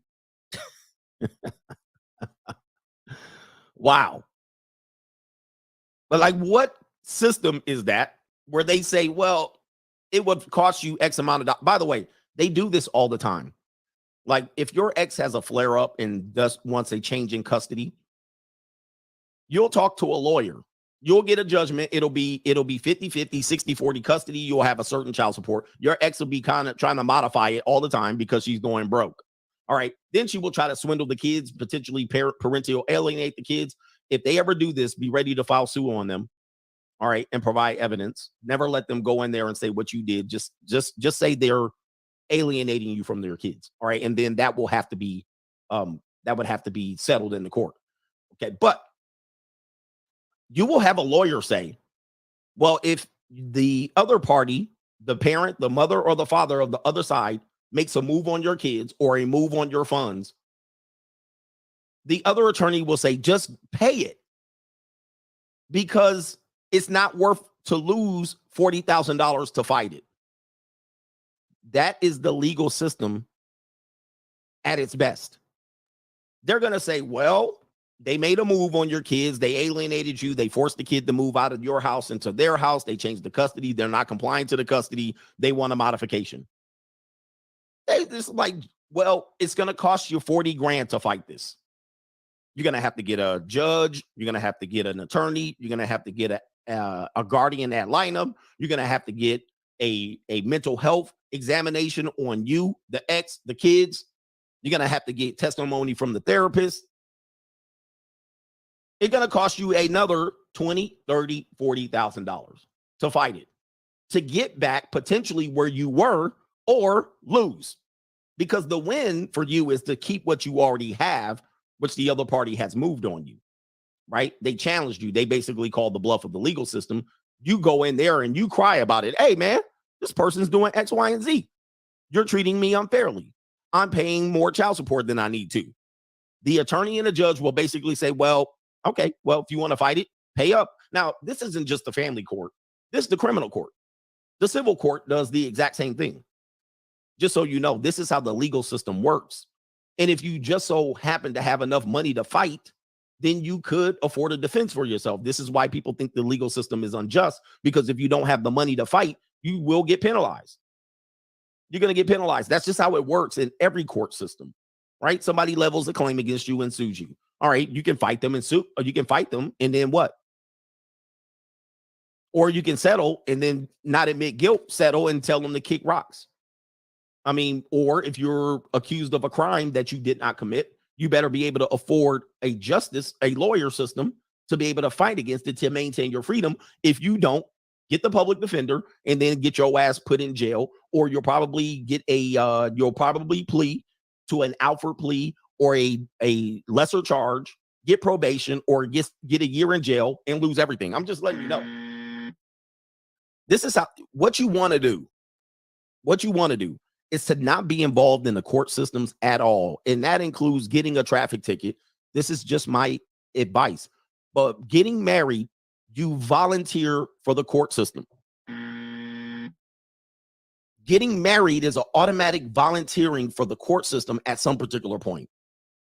wow. But like, what system is that where they say, well, it would cost you X amount of dollars? By the way, they do this all the time. Like if your ex has a flare up and wants a change in custody, you'll talk to a lawyer. You'll get a judgment. It'll be 50-50, 60-40 custody. You'll have a certain child support. Your ex will be kind of trying to modify it all the time because she's going broke. All right. Then she will try to swindle the kids, potentially parental alienate the kids. If they ever do this, be ready to file suit on them. All right. And provide evidence. Never let them go in there and say what you did. Just say they're alienating you from their kids. All right. And then that will have to be settled in the court. Okay. But you will have a lawyer say, well, if the other party, the parent, the mother, or the father of the other side makes a move on your kids or a move on your funds, the other attorney will say, just pay it because it's not worth to lose $40,000 to fight it. That is the legal system at its best. They're going to say, well, they made a move on your kids. They alienated you. They forced the kid to move out of your house into their house. They changed the custody. They're not complying to the custody. They want a modification. It's like, well, it's going to cost you $40,000 to fight this. You're going to have to get a judge. You're going to have to get an attorney. You're going to have to get a guardian ad litem. You're going to have to get a mental health examination on you, the ex, the kids. You're going to have to get testimony from the therapist. It's going to cost you another $20,000, $30,000, $40,000 to fight it, to get back potentially where you were or lose. Because the win for you is to keep what you already have, which the other party has moved on you, right? They challenged you. They basically called the bluff of the legal system. You go in there and you cry about it. Hey, man, this person's doing X, Y, and Z. You're treating me unfairly. I'm paying more child support than I need to. The attorney and the judge will basically say, well, okay, well, if you want to fight it, pay up. Now, this isn't just the family court. This is the criminal court. The civil court does the exact same thing. Just so you know, this is how the legal system works. And if you just so happen to have enough money to fight, then you could afford a defense for yourself. This is why people think the legal system is unjust, because if you don't have the money to fight, you will get penalized. You're going to get penalized. That's just how it works in every court system, right? Somebody levels a claim against you and sues you. All right, you can fight them and sue, or you can fight them and then what? Or you can settle and then not admit guilt, settle and tell them to kick rocks. I mean, or if you're accused of a crime that you did not commit, you better be able to afford a lawyer system to be able to fight against it to maintain your freedom. If you don't, get the public defender and then get your ass put in jail, or you'll probably get you'll probably plea to an Alford plea or a lesser charge, get probation, or get a year in jail and lose everything. I'm just letting you know. This is what you want to do. What you want to do is to not be involved in the court systems at all. And that includes getting a traffic ticket. This is just my advice. But getting married, you volunteer for the court system. Getting married is an automatic volunteering for the court system at some particular point.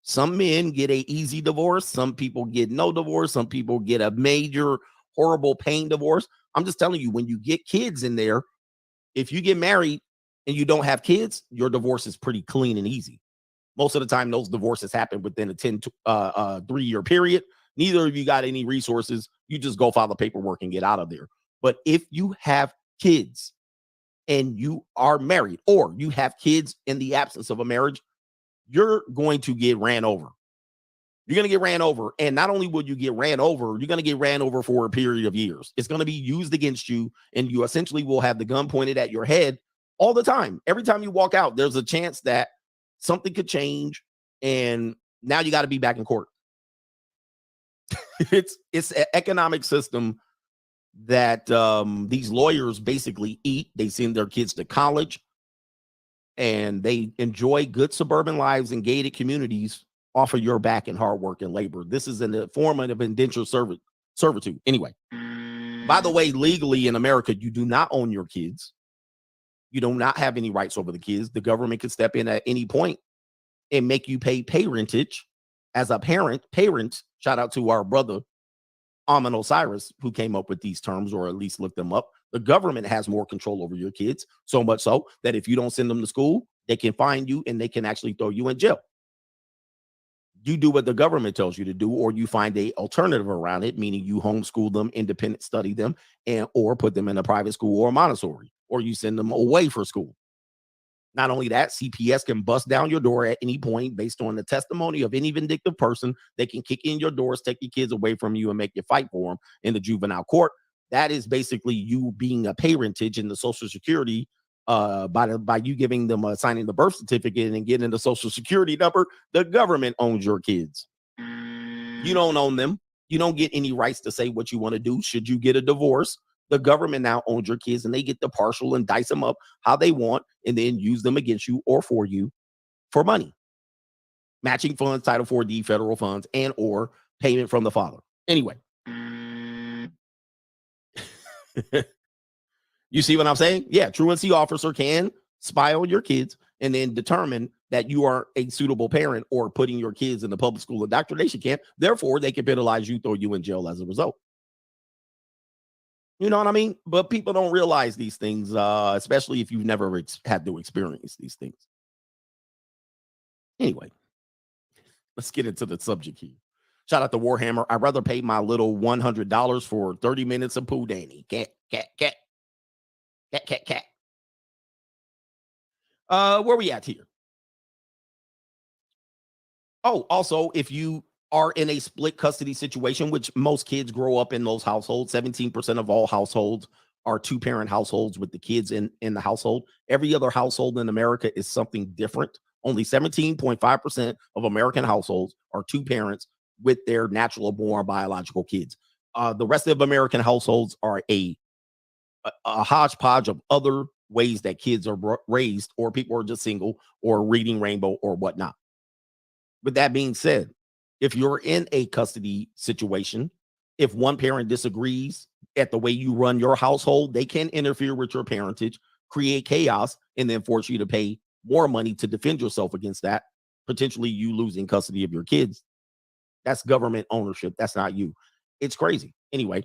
Some men get an easy divorce. Some people get no divorce. Some people get a major, horrible pain divorce. I'm just telling you, when you get kids in there, if you get married and you don't have kids, your divorce is pretty clean and easy. Most of the time, those divorces happen within a 3-year period. Neither of you got any resources. You just go file the paperwork and get out of there. But if you have kids and you are married, or you have kids in the absence of a marriage, you're going to get ran over. You're going to get ran over. And not only will you get ran over, you're going to get ran over for a period of years. It's going to be used against you, and you essentially will have the gun pointed at your head all the time. Every time you walk out, there's a chance that something could change, and now you got to be back in court. It's an economic system that these lawyers basically eat. They send their kids to college, and they enjoy good suburban lives in gated communities off of your back and hard work and labor. This is in the form of indentured servitude. Anyway, by the way, legally in America, you do not own your kids. You do not have any rights over the kids. The government can step in at any point and make you pay parentage as a parent. Parents, shout out to our brother, Amin Osiris, who came up with these terms, or at least looked them up. The government has more control over your kids, so much so that if you don't send them to school, They can fine you and they can actually throw you in jail. You do what the government tells you to do, or you find a alternative around it, meaning you homeschool them, independent study them, and or put them in a private school or Montessori, or you send them away for school. Not only that, CPS can bust down your door at any point based on the testimony of any vindictive person. They can kick in your doors, take your kids away from you, and make you fight for them in the juvenile court. That is basically you being a parentage in the Social Security by you giving them signing the birth certificate and getting the Social Security number. The government owns your kids. You don't own them. You don't get any rights to say what you want to do. Should you get a divorce, the government now owns your kids and they get to partial and dice them up how they want and then use them against you or for you for money. Matching funds, Title 4D, federal funds, and or payment from the father. Anyway. You see what I'm saying? Yeah, truancy officer can spy on your kids and then determine that you are a suitable parent or putting your kids in the public school indoctrination camp. Therefore, they can penalize you, throw you in jail as a result. You know what I mean? But people don't realize these things, especially if you've never had to experience these things. Anyway, let's get into the subject here. Shout out to Warhammer. I'd rather pay my little $100 for 30 minutes of Pooh Danny. Cat. Where we at here? Oh, also, if you are in a split custody situation, which most kids grow up in those households, 17% of all households are two-parent households with the kids in the household. Every other household in America is something different. Only 17.5% of American households are two parents with their natural born biological kids. The rest of American households are a hodgepodge of other ways that kids are raised, or people are just single or reading rainbow or whatnot. With that being said, if you're in a custody situation, if one parent disagrees at the way you run your household, they can interfere with your parentage, create chaos, and then force you to pay more money to defend yourself against that, potentially you losing custody of your kids. That's government ownership. That's not you. It's crazy. Anyway,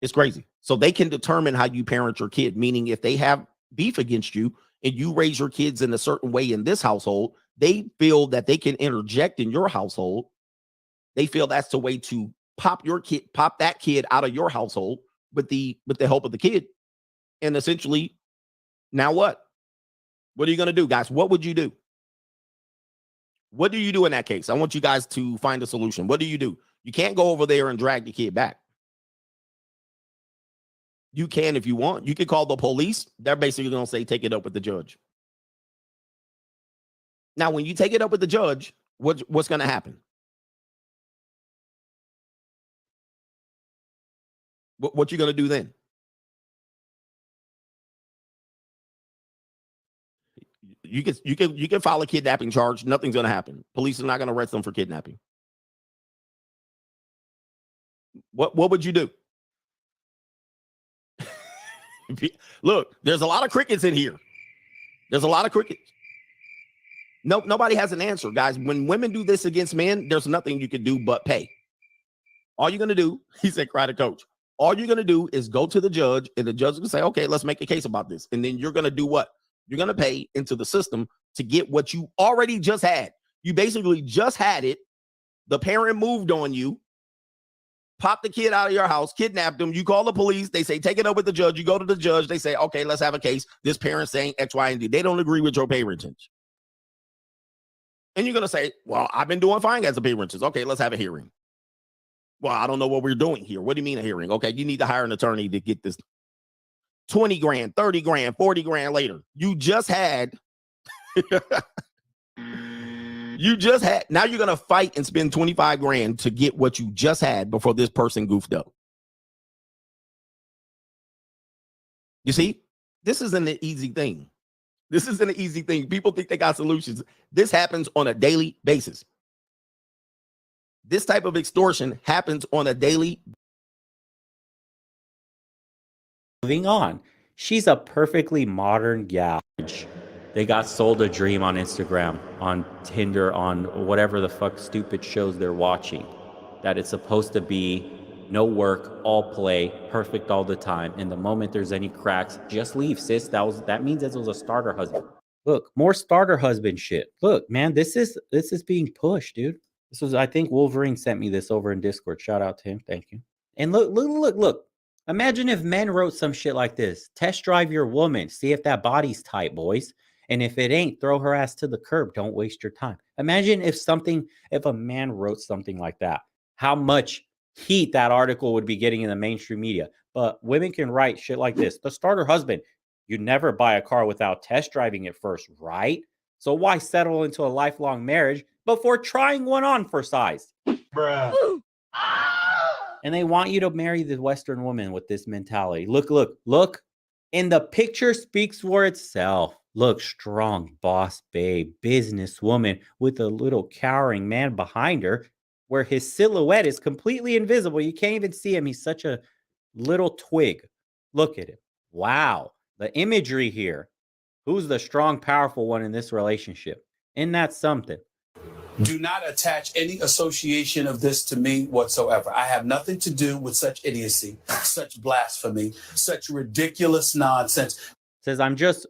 it's crazy. So they can determine how you parent your kid, meaning if they have beef against you and you raise your kids in a certain way in this household, they feel that they can interject in your household. They feel that's the way to pop that kid out of your household with the help of the kid. And essentially, now what? What are you going to do, guys? What would you do? What do you do in that case? I want you guys to find a solution. What do? You can't go over there and drag the kid back. You can if you want. You can call the police. They're basically going to say, take it up with the judge. Now, when you take it up with the judge, what's going to happen? What you going to do then? You can file a kidnapping charge. Nothing's going to happen. Police are not going to arrest them for kidnapping. What would you do? Look, there's a lot of crickets in here. There's a lot of crickets. Nope, nobody has an answer, guys. When women do this against men, there's nothing you can do but pay. All you're going to do, he said, cry to coach. All you're going to do is go to the judge, and the judge is going to say, okay, let's make a case about this. And then you're going to do what? You're going to pay into the system to get what you already just had. You basically just had it. The parent moved on you, popped the kid out of your house, kidnapped him. You call the police. They say, take it up with the judge. You go to the judge. They say, okay, let's have a case. This parent saying X, Y, and Z. They don't agree with your parentage. And you're going to say, well, I've been doing fine as a parentage. Okay, let's have a hearing. Well, I don't know what we're doing here. What do you mean a hearing? Okay, you need to hire an attorney to get this 20 grand, 30 grand, 40 grand later. You just had, now you're going to fight and spend 25 grand to get what you just had before this person goofed up. You see, this isn't an easy thing. This isn't an easy thing. People think they got solutions. This happens on a daily basis. This type of extortion happens on a daily. Moving on. She's a perfectly modern gal. They got sold a dream on Instagram, on Tinder, on whatever the fuck stupid shows they're watching. That it's supposed to be no work, all play, perfect all the time. And the moment there's any cracks, just leave, sis. That means this was a starter husband. Look, more starter husband shit. Look, man, this is being pushed, dude. This was, I think Wolverine sent me this over in Discord. Shout out to him. Thank you. And look. Imagine if men wrote some shit like this. Test drive your woman. See if that body's tight, boys. And if it ain't, throw her ass to the curb. Don't waste your time. Imagine if a man wrote something like that. How much heat that article would be getting in the mainstream media. But women can write shit like this. The starter husband. You never buy a car without test driving it first, right? So why settle into a lifelong marriage before trying one on for size? Bruh. And they want you to marry the Western woman with this mentality. Look. And the picture speaks for itself. Look, strong boss babe, businesswoman with a little cowering man behind her where his silhouette is completely invisible. You can't even see him. He's such a little twig. Look at him. Wow. The imagery here. Who's the strong, powerful one in this relationship? Isn't that something? Do not attach any association of this to me whatsoever. I have nothing to do with such idiocy, such blasphemy, such ridiculous nonsense. Says, I'm just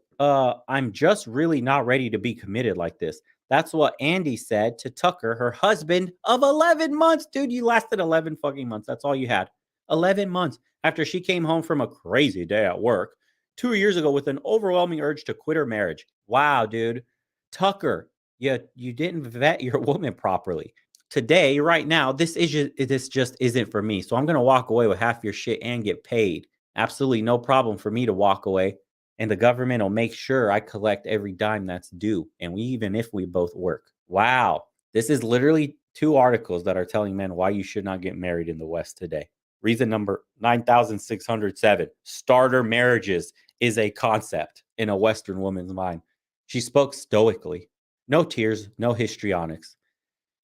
really not ready to be committed like this. That's what Andy said to Tucker, her husband of 11 months. Dude, you lasted 11 fucking months. That's all you had. 11 months after she came home from a crazy day at work 2 years ago with an overwhelming urge to quit her marriage. Wow, dude. Tucker, you didn't vet your woman properly. Today, right now, this just isn't for me. So I'm going to walk away with half your shit and get paid. Absolutely no problem for me to walk away. And the government will make sure I collect every dime that's due. And even if we both work. Wow. This is literally 2 articles that are telling men why you should not get married in the West today. Reason number 9,607. Starter marriages is a concept in a Western woman's mind. She spoke stoically. No tears, no histrionics.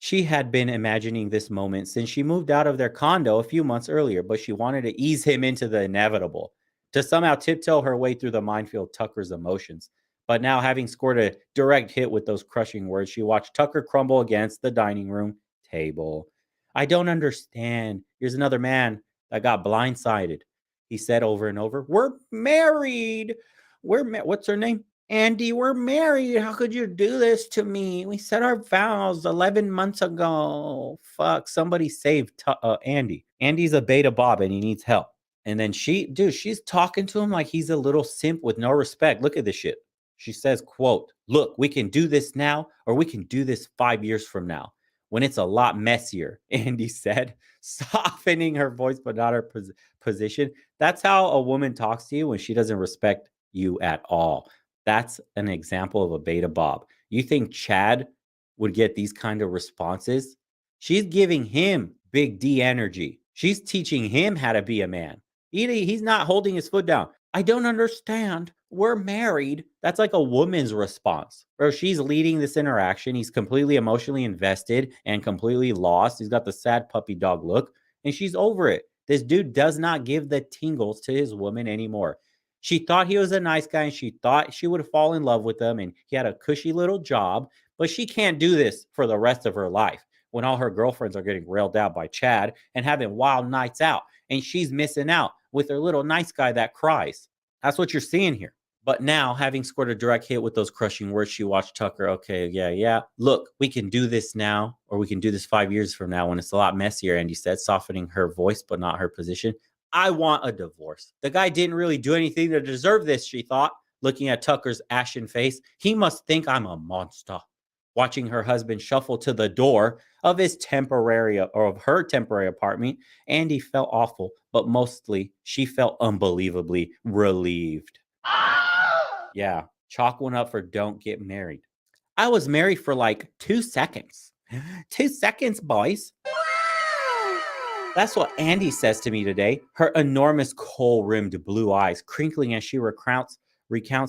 She had been imagining this moment since she moved out of their condo a few months earlier, but she wanted to ease him into the inevitable, to somehow tiptoe her way through the minefield Tucker's emotions. But now, having scored a direct hit with those crushing words, she watched Tucker crumble against the dining room table. I don't understand. Here's another man that got blindsided. He said over and over, we're married. What's her name? Andy, we're married. How could you do this to me? We said our vows 11 months ago. Fuck, somebody saved Andy. Andy's a beta Bob and he needs help. And then she's talking to him like he's a little simp with no respect. Look at this shit. She says, quote, look, we can do this now or we can do this 5 years from now when it's a lot messier. Andy said, softening her voice but not her position. That's how a woman talks to you when she doesn't respect you at all. That's an example of a beta Bob. You think Chad would get these kind of responses? She's giving him big D energy. She's teaching him how to be a man. He's not holding his foot down. I don't understand. We're married. That's like a woman's response. Bro, she's leading this interaction. He's completely emotionally invested and completely lost. He's got the sad puppy dog look, and she's over it. This dude does not give the tingles to his woman anymore. She thought he was a nice guy and she thought she would fall in love with him and he had a cushy little job, but she can't do this for the rest of her life when all her girlfriends are getting railed out by Chad and having wild nights out and she's missing out with her little nice guy that cries. That's what you're seeing here. But now, having scored a direct hit with those crushing words, she watched Tucker. Okay, yeah. Look, we can do this now or we can do this 5 years from now when it's a lot messier, Andy said, softening her voice but not her position. I want a divorce. The guy didn't really do anything to deserve this, she thought, looking at Tucker's ashen face. He must think I'm a monster. Watching her husband shuffle to the door of her temporary apartment, Andy felt awful, but mostly she felt unbelievably relieved. Yeah, chalk one up for don't get married. I was married for like 2 seconds. 2 seconds, boys. That's what Andy says to me today. Her enormous coal-rimmed blue eyes crinkling as she recounts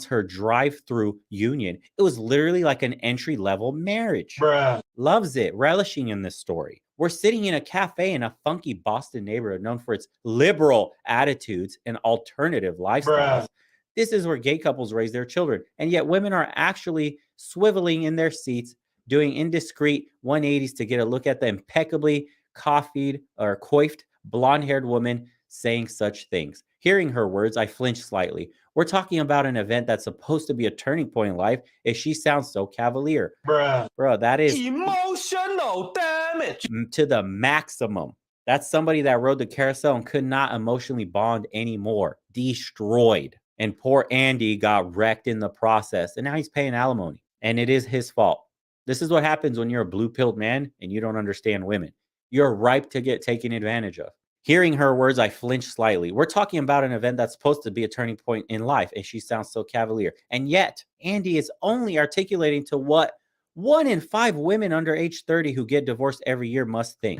her drive-through union. It was literally like an entry-level marriage. Bruh. Loves it, relishing in this story. We're sitting in a cafe in a funky Boston neighborhood known for its liberal attitudes and alternative lifestyles. Bruh. This is where gay couples raise their children. And yet women are actually swiveling in their seats, doing indiscreet 180s to get a look at the impeccably coiffed blonde-haired woman saying such things. Hearing her words, I flinched slightly. We're talking about an event that's supposed to be a turning point in life, and she sounds so cavalier. Bruh, that is emotional damage to the maximum. That's somebody that rode the carousel and could not emotionally bond anymore. Destroyed. And poor Andy got wrecked in the process, and now he's paying alimony, and it is his fault. This is what happens when you're a blue-pilled man and you don't understand women. You're ripe to get taken advantage of. Hearing her words, I flinched slightly. We're talking about an event that's supposed to be a turning point in life, and she sounds so cavalier. And yet, Andy is only articulating to what 1 in 5 women under age 30 who get divorced every year must think.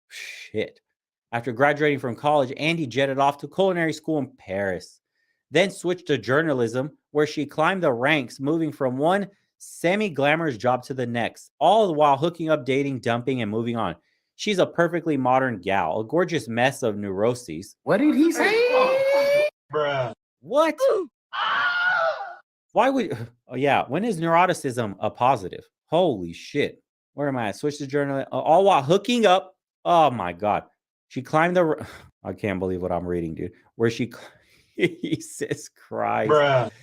Shit. After graduating from college, Andy jetted off to culinary school in Paris, then switched to journalism, where she climbed the ranks, moving from one semi-glamorous job to the next, all the while hooking up, dating, dumping, and moving on. She's a perfectly modern gal, a gorgeous mess of neuroses. What did he say? What? Why would... Oh, yeah. When is neuroticism a positive? Holy shit. Where am I at? Switch to journalism. All while hooking up. Oh, my God. She climbed the... I can't believe what I'm reading, dude. Where she... Jesus Christ.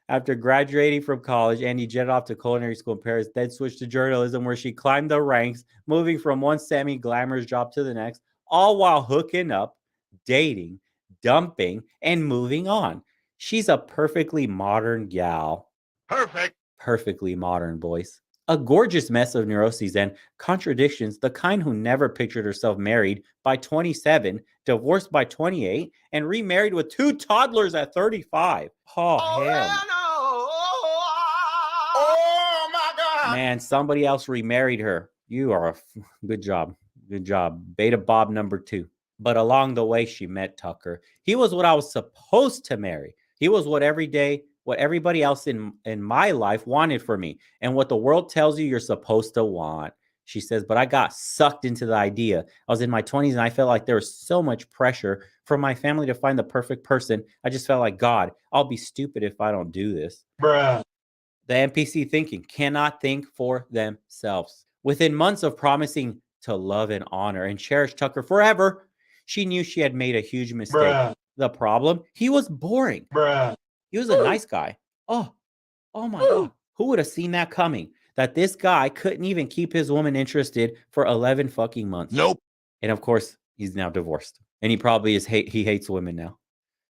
After graduating from college, Andy jetted off to culinary school in Paris, then switched to journalism, where she climbed the ranks, moving from one semi-glamorous job to the next, all while hooking up, dating, dumping, and moving on. She's a perfectly modern gal. Perfect. Perfectly modern, boys. A gorgeous mess of neuroses and contradictions, the kind who never pictured herself married by 27, divorced by 28, and remarried with 2 toddlers at 35. Oh, hell. Oh my God. Man, somebody else remarried her. You are good job. Good job. Beta Bob number 2. But along the way, she met Tucker. He was what I was supposed to marry. He was what everybody else in my life wanted for me, and what the world tells you you're supposed to want. She says, but I got sucked into the idea. I was in my 20s and I felt like there was so much pressure from my family to find the perfect person. I just felt like, God, I'll be stupid if I don't do this. The NPC thinking cannot think for themselves. Within months of promising to love and honor and cherish Tucker forever, she knew she had made a huge mistake. The problem, he was boring. He was a nice guy. Oh my God. Who would have seen that coming? That this guy couldn't even keep his woman interested for 11 fucking months. Nope. And of course, he's now divorced. And he probably he hates women now.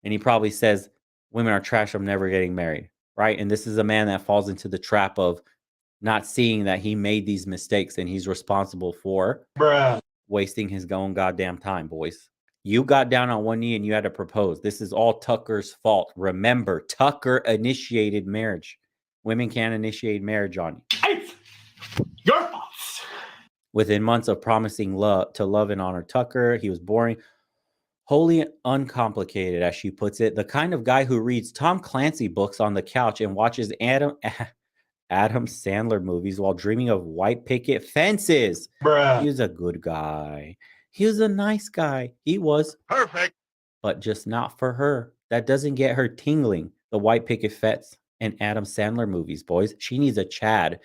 And he probably says, women are trash, I'm never getting married. Right? And this is a man that falls into the trap of not seeing that he made these mistakes and he's responsible for wasting his own goddamn time, boys. You got down on one knee and you had to propose. This is all Tucker's fault. Remember, Tucker initiated marriage. Women can't initiate marriage on you. Your fault. Within months of promising to love and honor Tucker, he was boring, wholly uncomplicated, as she puts it. The kind of guy who reads Tom Clancy books on the couch and watches Adam Sandler movies while dreaming of white picket fences. He was a good guy. He was a nice guy. He was perfect. But just not for her. That doesn't get her tingling. The white picket fence and Adam Sandler movies, boys. She needs a Chad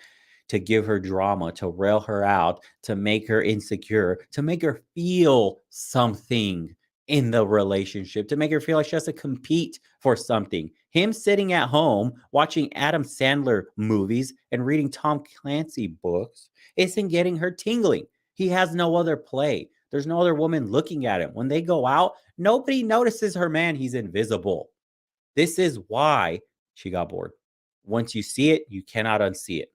to give her drama, to rail her out, to make her insecure, to make her feel something in the relationship, to make her feel like she has to compete for something. Him sitting at home watching Adam Sandler movies and reading Tom Clancy books isn't getting her tingling. He has no other play. There's no other woman looking at him. When they go out, nobody notices her man. He's invisible. This is why she got bored. Once you see it, you cannot unsee it.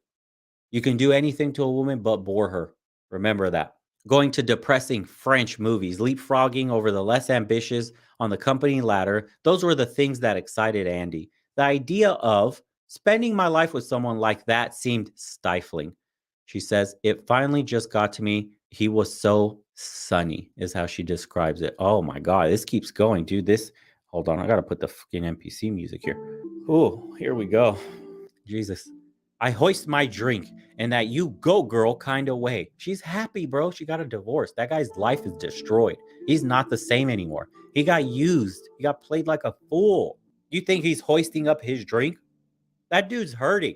You can do anything to a woman but bore her. Remember that. Going to depressing French movies, leapfrogging over the less ambitious on the company ladder, those were the things that excited Andy. The idea of spending my life with someone like that seemed stifling. She says, it finally just got to me. He was so sunny, is how she describes it. Oh my God, this keeps going, dude. Hold on, I gotta put the fucking NPC music here. Oh, here we go. Jesus. I hoist my drink in that you go girl kind of way. She's happy, bro. She got a divorce. That guy's life is destroyed. He's not the same anymore. He got used. He got played like a fool. You think he's hoisting up his drink? That dude's hurting.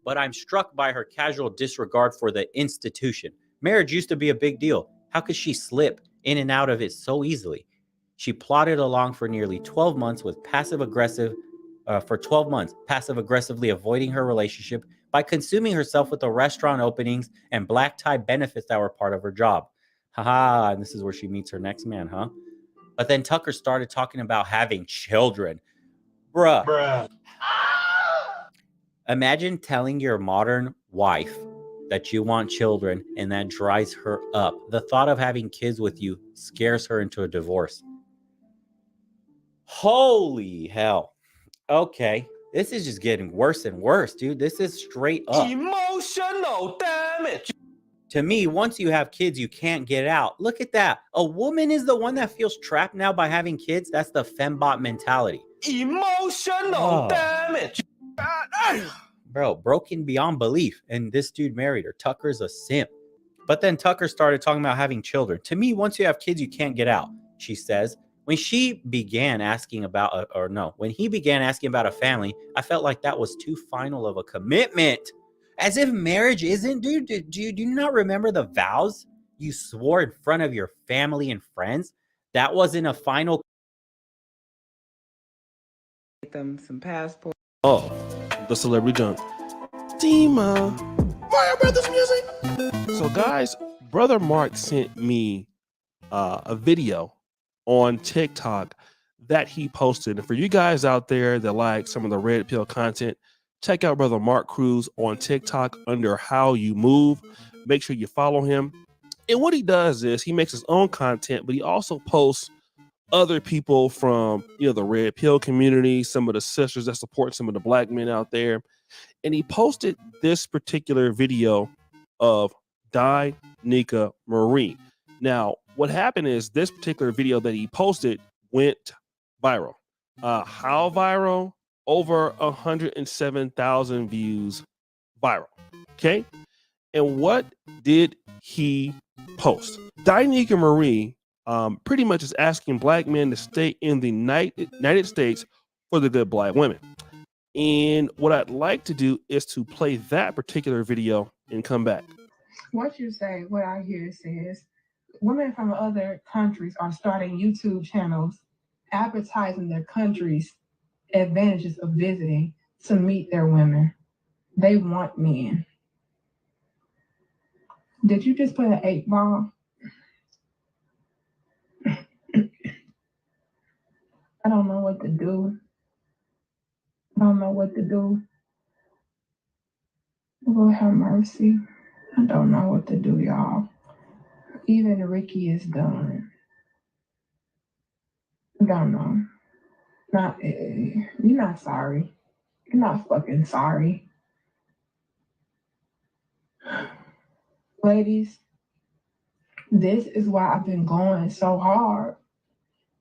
but I'm struck by her casual disregard for the institution. Marriage used to be a big deal. How could she slip in and out of it so easily? She plodded along for nearly 12 months with passive-aggressively avoiding her relationship by consuming herself with the restaurant openings and black tie benefits that were part of her job. Haha, and this is where she meets her next man, huh? But then Tucker started talking about having children. Bruh. Imagine telling your modern wife that you want children and that dries her up. The thought of having kids with you scares her into a divorce. Holy hell. Okay. This is just getting worse and worse, dude. This is straight up. Emotional damage. To me, once you have kids, you can't get out. Look at that. A woman is the one that feels trapped now by having kids. That's the fembot mentality. Emotional damage. Bro, broken beyond belief. And this dude married her. Tucker's a simp. But then Tucker started talking about having children. To me, once you have kids, you can't get out, she says. When he began asking about a family, I felt like that was too final of a commitment. As if marriage isn't, dude. Do you not remember the vows you swore in front of your family and friends? That wasn't a final. Get them some passport. Oh, the celebrity junk. Dima. Mario Brothers music. So, guys, Brother Mark sent me a video on TikTok that he posted. And for you guys out there that like some of the red pill content, check out Brother Mark Cruz on TikTok under How You Move. Make sure you follow him. And what he does is he makes his own content, but he also posts other people from, the red pill community, some of the sisters that support some of the black men out there. And he posted this particular video of Danica Marie. Now, what happened is this particular video that he posted went viral. How viral? Over 107,000 views viral. Okay. And what did he post? Danica Marie pretty much is asking black men to stay in the United States for the good black women. And what I'd like to do is to play that particular video and come back. What you say, what I hear says, women from other countries are starting YouTube channels advertising their country's advantages of visiting to meet their women. They want men. Did you just put an 8-ball? I don't know what to do. Lord have mercy. I don't know what to do, y'all. Even Ricky is done. I don't know. You're not sorry. You're not fucking sorry. Ladies, this is why I've been going so hard.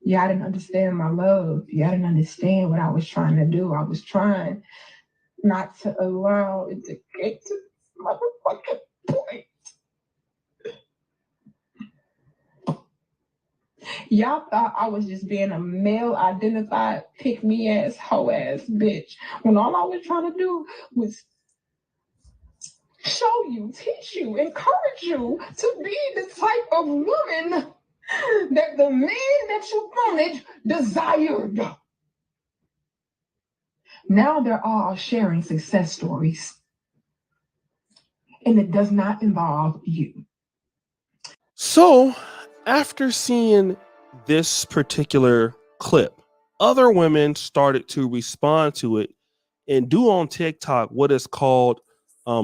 Y'all didn't understand my love. Y'all didn't understand what I was trying to do. I was trying not to allow it to get to this motherfucking point. Y'all thought I was just being a male identified pick me ass hoe ass bitch when all I was trying to do was show you, teach you, encourage you to be the type of woman that the man that you wanted desired. Now they're all sharing success stories, and it does not involve you. So, after seeing this particular clip, other women started to respond to it and do on TikTok what is called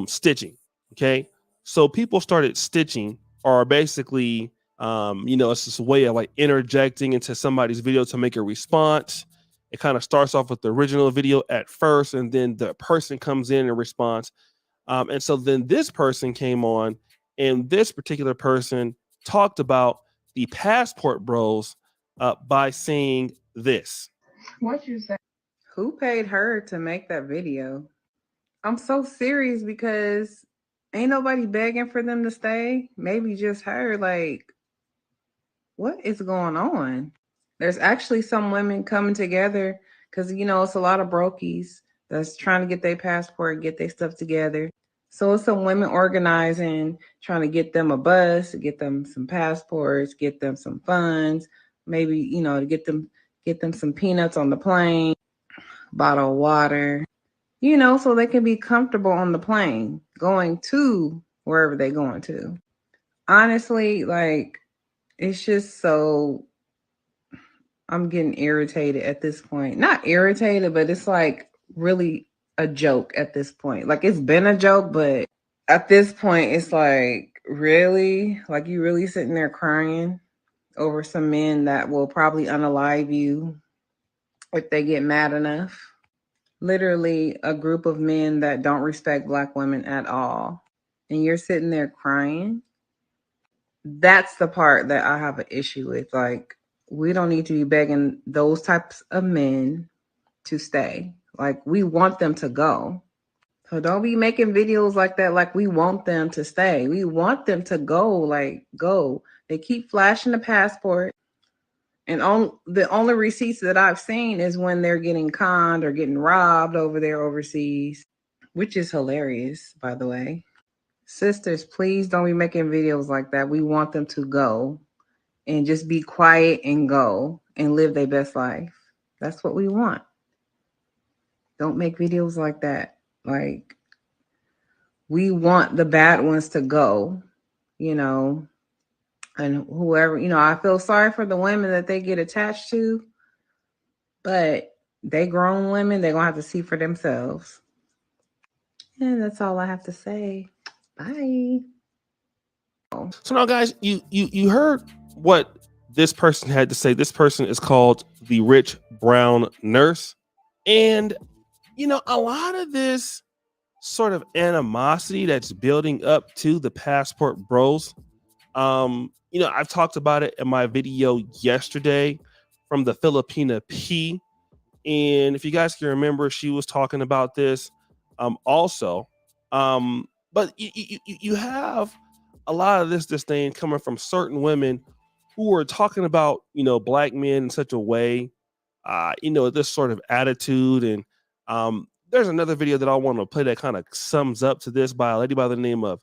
stitching. Okay. So people started stitching, or basically, it's this way of like interjecting into somebody's video to make a response. It kind of starts off with the original video at first, and then the person comes in and responds. And so then this person came on, and this particular person talked about the passport bros by saying this. What you say? Who paid her to make that video? I'm so serious because ain't nobody begging for them to stay. Maybe just her. Like, what is going on? There's actually some women coming together because, it's a lot of brokies that's trying to get their passport, get their stuff together. So it's some women organizing, trying to get them a bus, get them some passports, get them some funds, maybe, you know, to get them some peanuts on the plane, bottle of water, you know, so they can be comfortable on the plane going to wherever they're going to. Honestly, like, it's just so, I'm getting irritated at this point. Not irritated, but it's like really a joke at this point. Like, it's been a joke, but at this point it's like, really? Like, you really sitting there crying over some men that will probably unalive you if they get mad enough? Literally a group of men that don't respect Black women at all. And you're sitting there crying? That's the part that I have an issue with. Like, we don't need to be begging those types of men to stay. Like, we want them to go. So don't be making videos like that. Like, we want them to stay. We want them to go. Like, go. They keep flashing the passport. And the only receipts that I've seen is when they're getting conned or getting robbed over there overseas, which is hilarious, by the way. Sisters, please don't be making videos like that. We want them to go and just be quiet and go and live their best life. That's what we want. Don't make videos like that. Like, we want the bad ones to go, you know, and whoever, you know, I feel sorry for the women that they get attached to, but they grown women, they're gonna have to see for themselves. And that's all I have to say. Bye. So now, guys, you heard what this person had to say. This person is called the Rich Brown Nurse. And, you know, a lot of this sort of animosity that's building up to the passport bros, you know, I've talked about it in my video yesterday from the Filipina P. And if you guys can remember, she was talking about this also. But you have a lot of this disdain coming from certain women who are talking about, you know, Black men in such a way, you know, this sort of attitude. And there's another video that I want to play that kind of sums up to this by a lady by the name of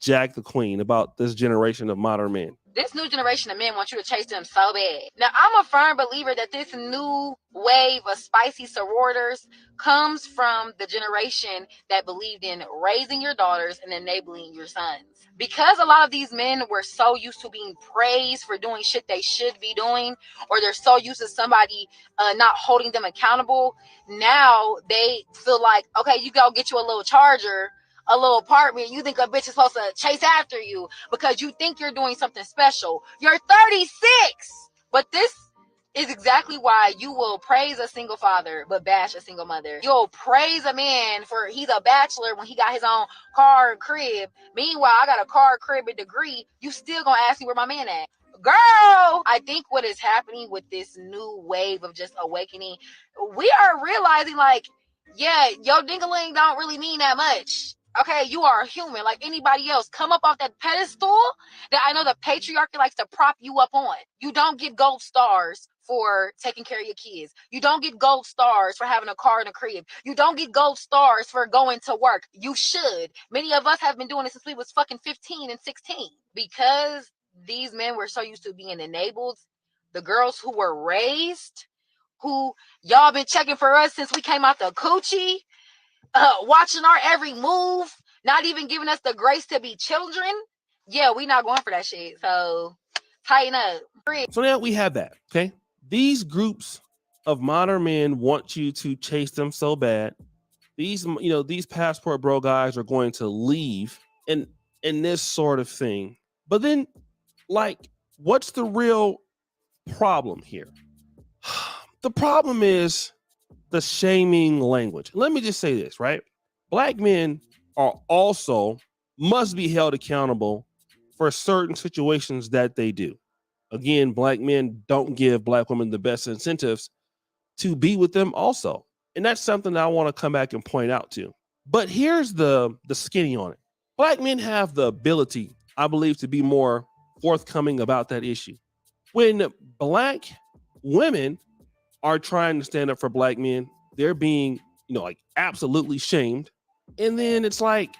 Jack the Queen about this generation of modern men. This new generation of men want you to chase them so bad. Now, I'm a firm believer that this new wave of spicy sororters comes from the generation that believed in raising your daughters and enabling your sons. Because a lot of these men were so used to being praised for doing shit they should be doing, or they're so used to somebody not holding them accountable, now they feel like, okay, you go get you a little Charger, a little apartment, you think a bitch is supposed to chase after you because you think you're doing something special. You're 36. But this is exactly why you will praise a single father but bash a single mother. You'll praise a man for he's a bachelor when he got his own car and crib. Meanwhile, I got a car, crib, and degree. You still gonna ask me where my man at. Girl, I think what is happening with this new wave of just awakening, we are realizing, like, yeah, your ding-a-ling don't really mean that much. Okay, you are a human like anybody else. Come up off that pedestal that I know the patriarchy likes to prop you up on. You don't get gold stars for taking care of your kids. You don't get gold stars for having a car and a crib. You don't get gold stars for going to work. You should. Many of us have been doing this since we was fucking 15 and 16. Because these men were so used to being enabled, the girls who were raised, who y'all been checking for us since we came out the coochie, watching our every move, not even giving us the grace to be children. Yeah, we not going for that shit. So tighten up. So now we have that. Okay. These groups of modern men want you to chase them so bad. These, you know, these passport bro guys are going to leave in this sort of thing. But then, like, what's the real problem here? The problem is the shaming language. Let me just say this, right? Black men are also must be held accountable for certain situations that they do. Again, Black men don't give Black women the best incentives to be with them also. And that's something that I want to come back and point out to. But here's the skinny on it. Black men have the ability, I believe, to be more forthcoming about that issue. When Black women are trying to stand up for Black men, they're being like absolutely shamed. And then it's like,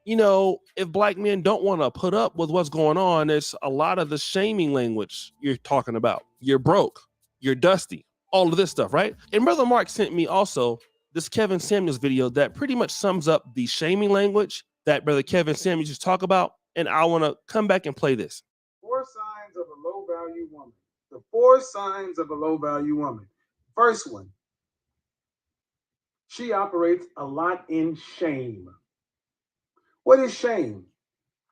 if black men don't want to put up with what's going on, it's a lot of the shaming language you're talking about. You're broke, you're dusty, all of this stuff, right? And Brother Mark sent me also this Kevin Samuels video that pretty much sums up the shaming language that Brother Kevin Samuels just talk about. And I want to come back and play this. 4 signs of a low-value woman. The 4 signs of a low-value woman. First one, she operates a lot in shame. What is shame?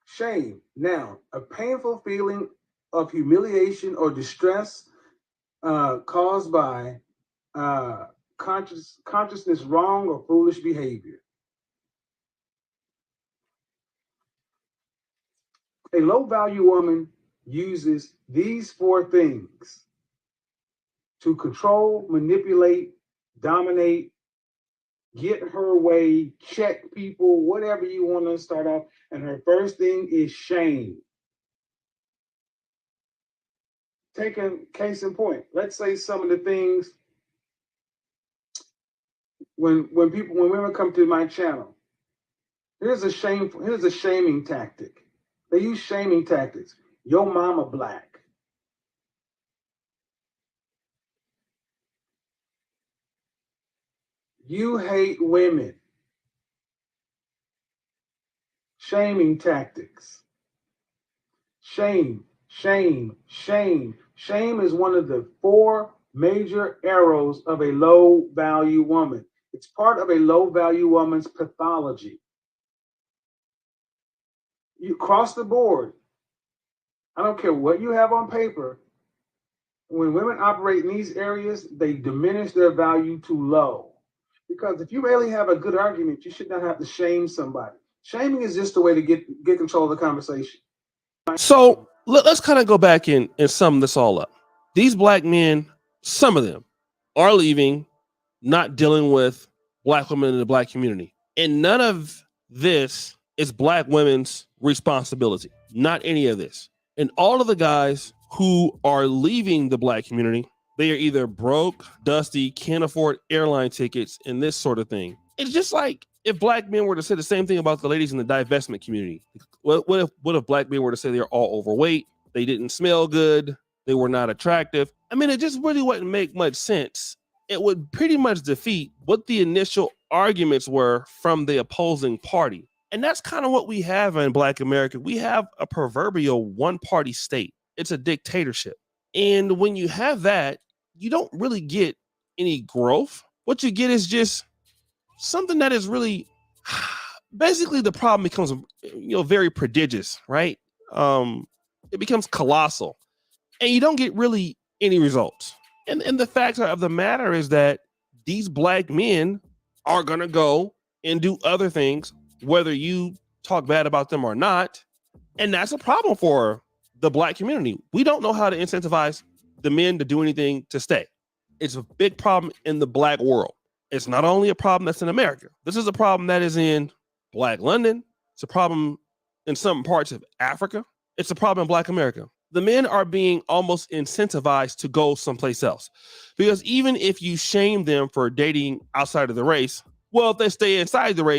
Shame, now, a painful feeling of humiliation or distress caused by consciousness wrong or foolish behavior. A low-value woman uses these 4 things to control, manipulate, dominate, get her way, check people, whatever you want to start off. And her first thing is shame. Take a case in point. Let's say some of the things when women come to my channel, here's a shaming tactic. They use shaming tactics. Your mama black. You hate women. Shaming tactics. Shame, shame, shame. Shame is one of the 4 major arrows of a low-value woman. It's part of a low-value woman's pathology. You cross the board. I don't care what you have on paper. When women operate in these areas, they diminish their value to low. Because if you really have a good argument, you should not have to shame somebody. Shaming is just a way to get control of the conversation. So let's kind of go back and sum this all up. These black men, some of them, are leaving, not dealing with black women in the black community. And none of this is black women's responsibility. Not any of this. And all of the guys who are leaving the black community, they are either broke, dusty, can't afford airline tickets, and this sort of thing. It's just like if black men were to say the same thing about the ladies in the divestment community. What if black men were to say they're all overweight, they didn't smell good, they were not attractive? I mean, it just really wouldn't make much sense. It would pretty much defeat what the initial arguments were from the opposing party. And that's kind of what we have in Black America. We have a proverbial one-party state. It's a dictatorship. And when you have that, you don't really get any growth. What you get is just something that is really, basically the problem becomes, very prodigious, right? It becomes colossal and you don't get really any results. And the fact of the matter is that these black men are going to go and do other things, whether you talk bad about them or not. And that's a problem for the black community. We don't know how to incentivize the men to do anything to stay. It's a big problem in the black world. It's not only a problem that's in America. This is a problem that is in Black London. It's a problem in some parts of Africa. It's a problem in Black America. The men are being almost incentivized to go someplace else. Because even if you shame them for dating outside of the race, well, if they stay inside the race,